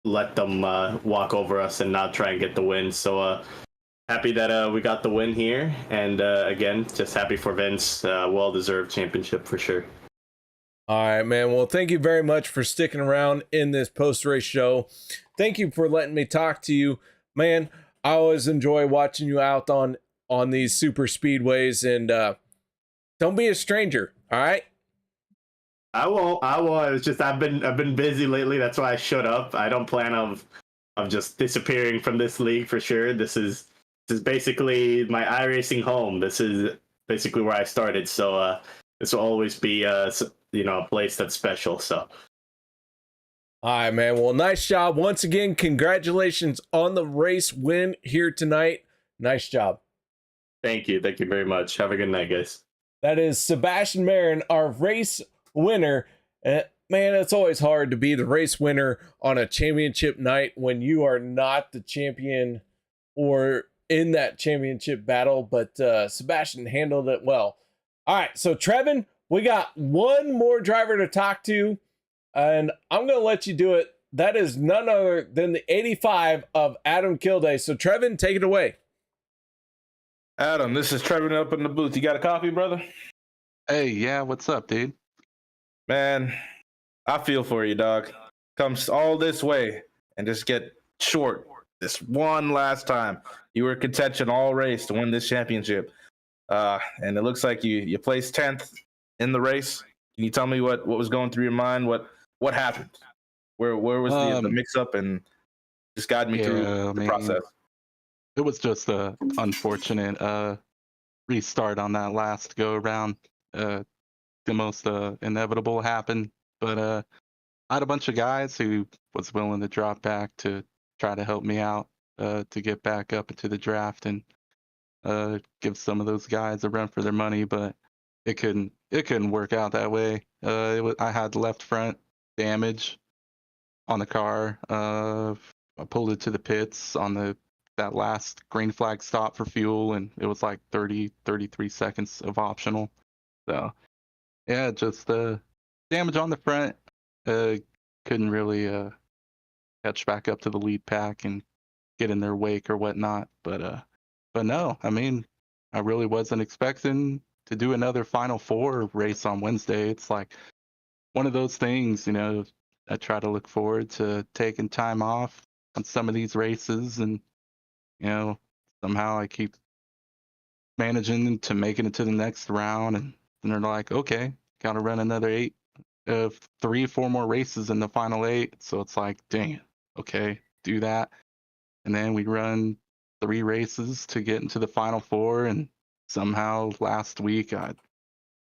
let them walk over us and not try and get the win. So happy that we got the win here. And again, just happy for Vince. Well-deserved championship for sure. All right, man. Well, thank you very much for sticking around in this post-race show. Thank you for letting me talk to you. Man, I always enjoy watching you out on these super speedways, and don't be a stranger, all right? I won't. It's just I've been busy lately. That's why I showed up. I don't plan of just disappearing from this league for sure. This is basically my iRacing home. This is basically where I started. So this will always be a place that's special. So all right, man. Well, nice job once again. Congratulations on the race win here tonight. Nice job. Thank you very much. Have a good night, guys. That is Sebastian Marin, our race winner. Man, it's always hard to be the race winner on a championship night when you are not the champion or in that championship battle, but Sebastian handled it well. All right, so Trevin, we got one more driver to talk to, and I'm going to let you do it. That is none other than the 85 of Adam Kilday. So, Trevin, take it away. Adam, this is Trevin up in the booth. You got a coffee, brother? Hey, yeah, what's up, dude? Man, I feel for you, dog. Comes all this way and just get short this one last time. You were contention all race to win this championship. And it looks like you placed 10th in the race. Can you tell me what was going through your mind? What happened? Where was the mix-up, and just guide me through the process? It was just a unfortunate restart on that last go-around. The most inevitable happened, but I had a bunch of guys who was willing to drop back to try to help me out to get back up into the draft and give some of those guys a run for their money, but it couldn't work out that way. I had left front damage on the car. I pulled it to the pits on the that last green flag stop for fuel, and it was like 33 seconds of optional. So yeah, just damage on the front. Couldn't really catch back up to the lead pack and get in their wake or whatnot. But no, I mean, I really wasn't expecting to do another Final Four race on Wednesday. It's like one of those things, you know. I try to look forward to taking time off on some of these races, and you know, somehow I keep managing to making it to the next round, and then they're like, okay, gotta run another 3-4 more races in the final 8. So it's like, dang it, okay, do that. And then we run 3 races to get into the Final Four, and somehow last week I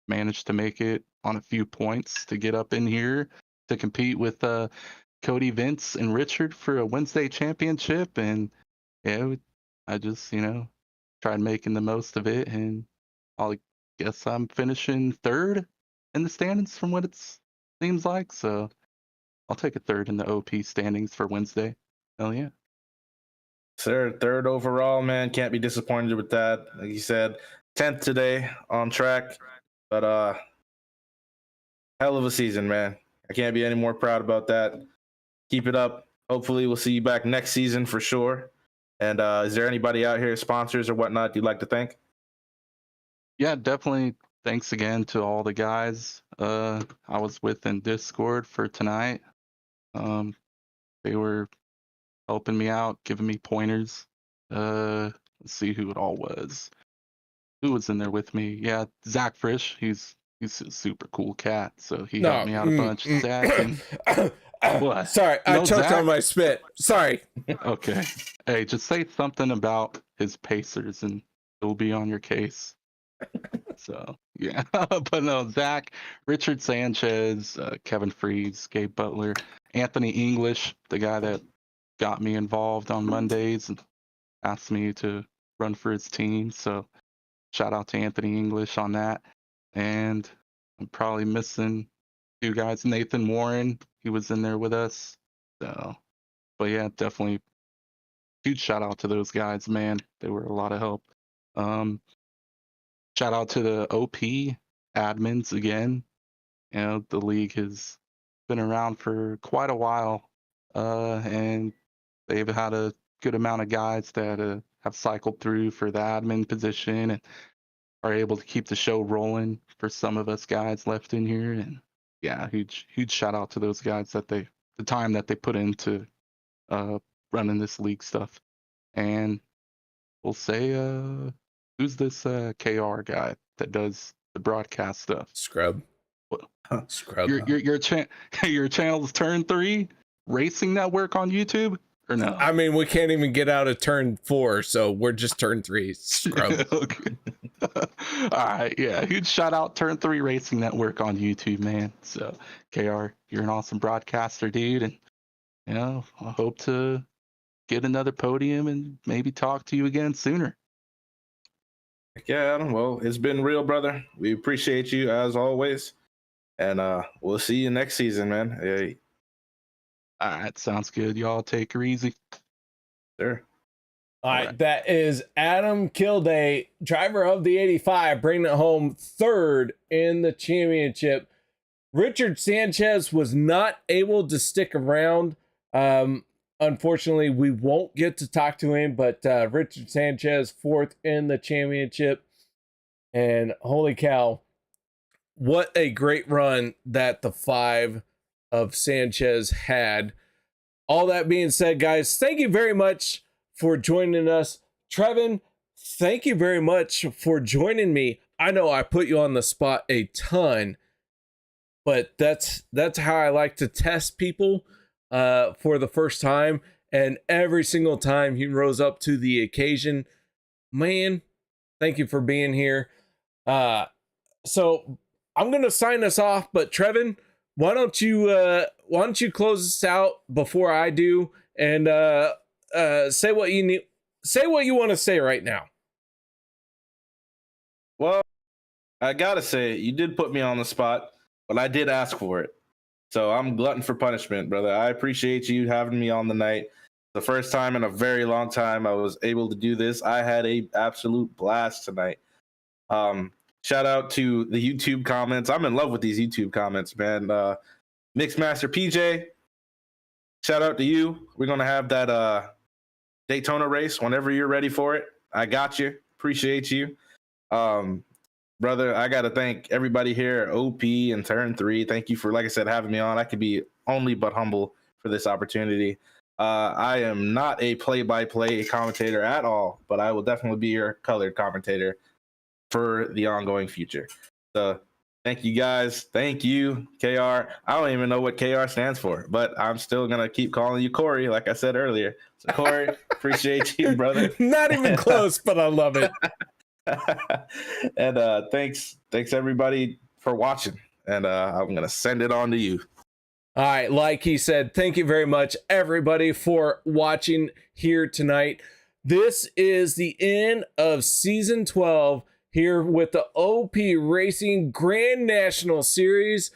managed to make it on a few points to get up in here to compete with Kody, Vince, and Richard for a Wednesday championship. And yeah, I just, you know, tried making the most of it, and I guess I'm finishing 3rd in the standings from what it seems like. So I'll take a 3rd in the OP standings for Wednesday. Hell yeah. Sir, 3rd overall, man. Can't be disappointed with that. Like you said, 10th today on track. But hell of a season, man. I can't be any more proud about that. Keep it up. Hopefully we'll see you back next season for sure. And is there anybody out here, sponsors or whatnot, you'd like to thank? Yeah, definitely. Thanks again to all the guys I was with in Discord for tonight. They were helping me out, giving me pointers. Let's see who it all was. Who was in there with me? Yeah, Zach Frisch. He's a super cool cat, so he helped me out a bunch. Zach and what? Sorry, I choked Zach? on my spit. Sorry. Okay. Hey, just say something about his Pacers and it'll be on your case. So yeah, but no, Zach, Richard Sanchez, Kevin Freeze, Gabe Butler, Anthony English, the guy that got me involved on Mondays and asked me to run for his team. So shout out to Anthony English on that. And I'm probably missing 2 guys. Nathan Warren, he was in there with us. So, but yeah, definitely huge shout out to those guys, man. They were a lot of help. Shout out to the OP admins again. You know, the league has been around for quite a while, and they've had a good amount of guys that have cycled through for the admin position and are able to keep the show rolling for some of us guys left in here. And yeah, huge shout out to those guys that the time that they put into running this league stuff. And we'll say who's this KR guy that does the broadcast stuff? Scrub. What? Scrub. Your channel's Turn 3 Racing Network on YouTube, or no? I mean, we can't even get out of turn 4, so we're just turn 3. Scrub. Okay. All right, yeah. Huge shout out Turn 3 Racing Network on YouTube, man. So KR, you're an awesome broadcaster, dude, and you know, I hope to get another podium and maybe talk to you again sooner. Yeah, Adam. Well, it's been real, brother. We appreciate you as always. And we'll see you next season, man. Hey. All right, sounds good. Y'all take her easy. Sure. All right, that is Adam Kilday, driver of the 85, bringing it home 3rd in the championship. Richard Sanchez was not able to stick around. Unfortunately, we won't get to talk to him, but Richard Sanchez 4th in the championship. And holy cow, what a great run that the 5 of Sanchez had. All that being said, guys, thank you very much for joining us. Trevin, thank you very much for joining me. I know I put you on the spot a ton, but that's how I like to test people for the first time. And every single time he rose up to the occasion. Man, thank you for being here. So I'm gonna sign us off, but Trevin, why don't you close us out before I do, and say what you need, say what you want to say right now. Well, I gotta say, you did put me on the spot, but I did ask for it. So I'm glutton for punishment, brother. I appreciate you having me on the night. The first time in a very long time I was able to do this. I had a absolute blast tonight. Shout out to the YouTube comments. I'm in love with these YouTube comments, man. Mixmaster PJ, shout out to you. We're gonna have that Daytona race whenever you're ready for it. I got you. Appreciate you. Brother, I gotta thank everybody here at OP and Turn 3. Thank you for, like I said, having me on. I could be only but humble for this opportunity. I am not a play-by-play commentator at all, but I will definitely be your colored commentator for the ongoing future. So thank you guys. Thank you, KR. I don't even know what KR stands for, but I'm still going to keep calling you Corey, like I said earlier. So Corey, appreciate you, brother. Not even close, but I love it. And thanks everybody for watching. And I'm going to send it on to you. All right, like he said, thank you very much, everybody, for watching here tonight. This is the end of Season 12 here with the OP Racing Grand National Series.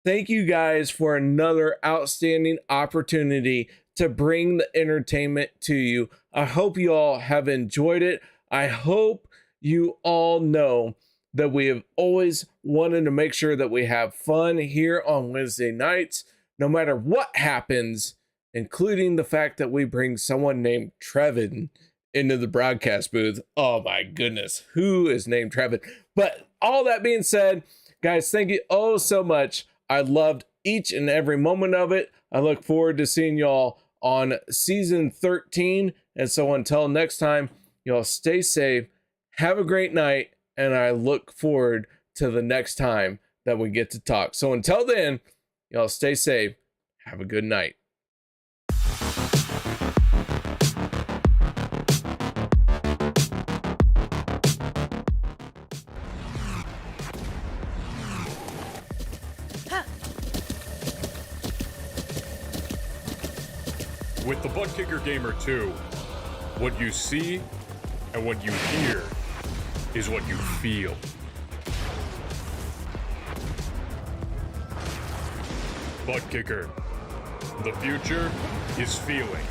Thank you guys for another outstanding opportunity to bring the entertainment to you. I hope you all have enjoyed it. I hope you all know that we have always wanted to make sure that we have fun here on Wednesday nights, no matter what happens, including the fact that we bring someone named Trevin into the broadcast booth. Oh my goodness, who is named Trevin? But all that being said, guys, thank you oh so much. I loved each and every moment of it. I look forward to seeing y'all on season 13. And so until next time, y'all stay safe, have a great night, and I look forward to the next time that we get to talk. So until then, y'all stay safe. Have a good night. With the Butt Kicker Gamer 2, what you see and what you hear is what you feel. Butt Kicker. The future is feeling.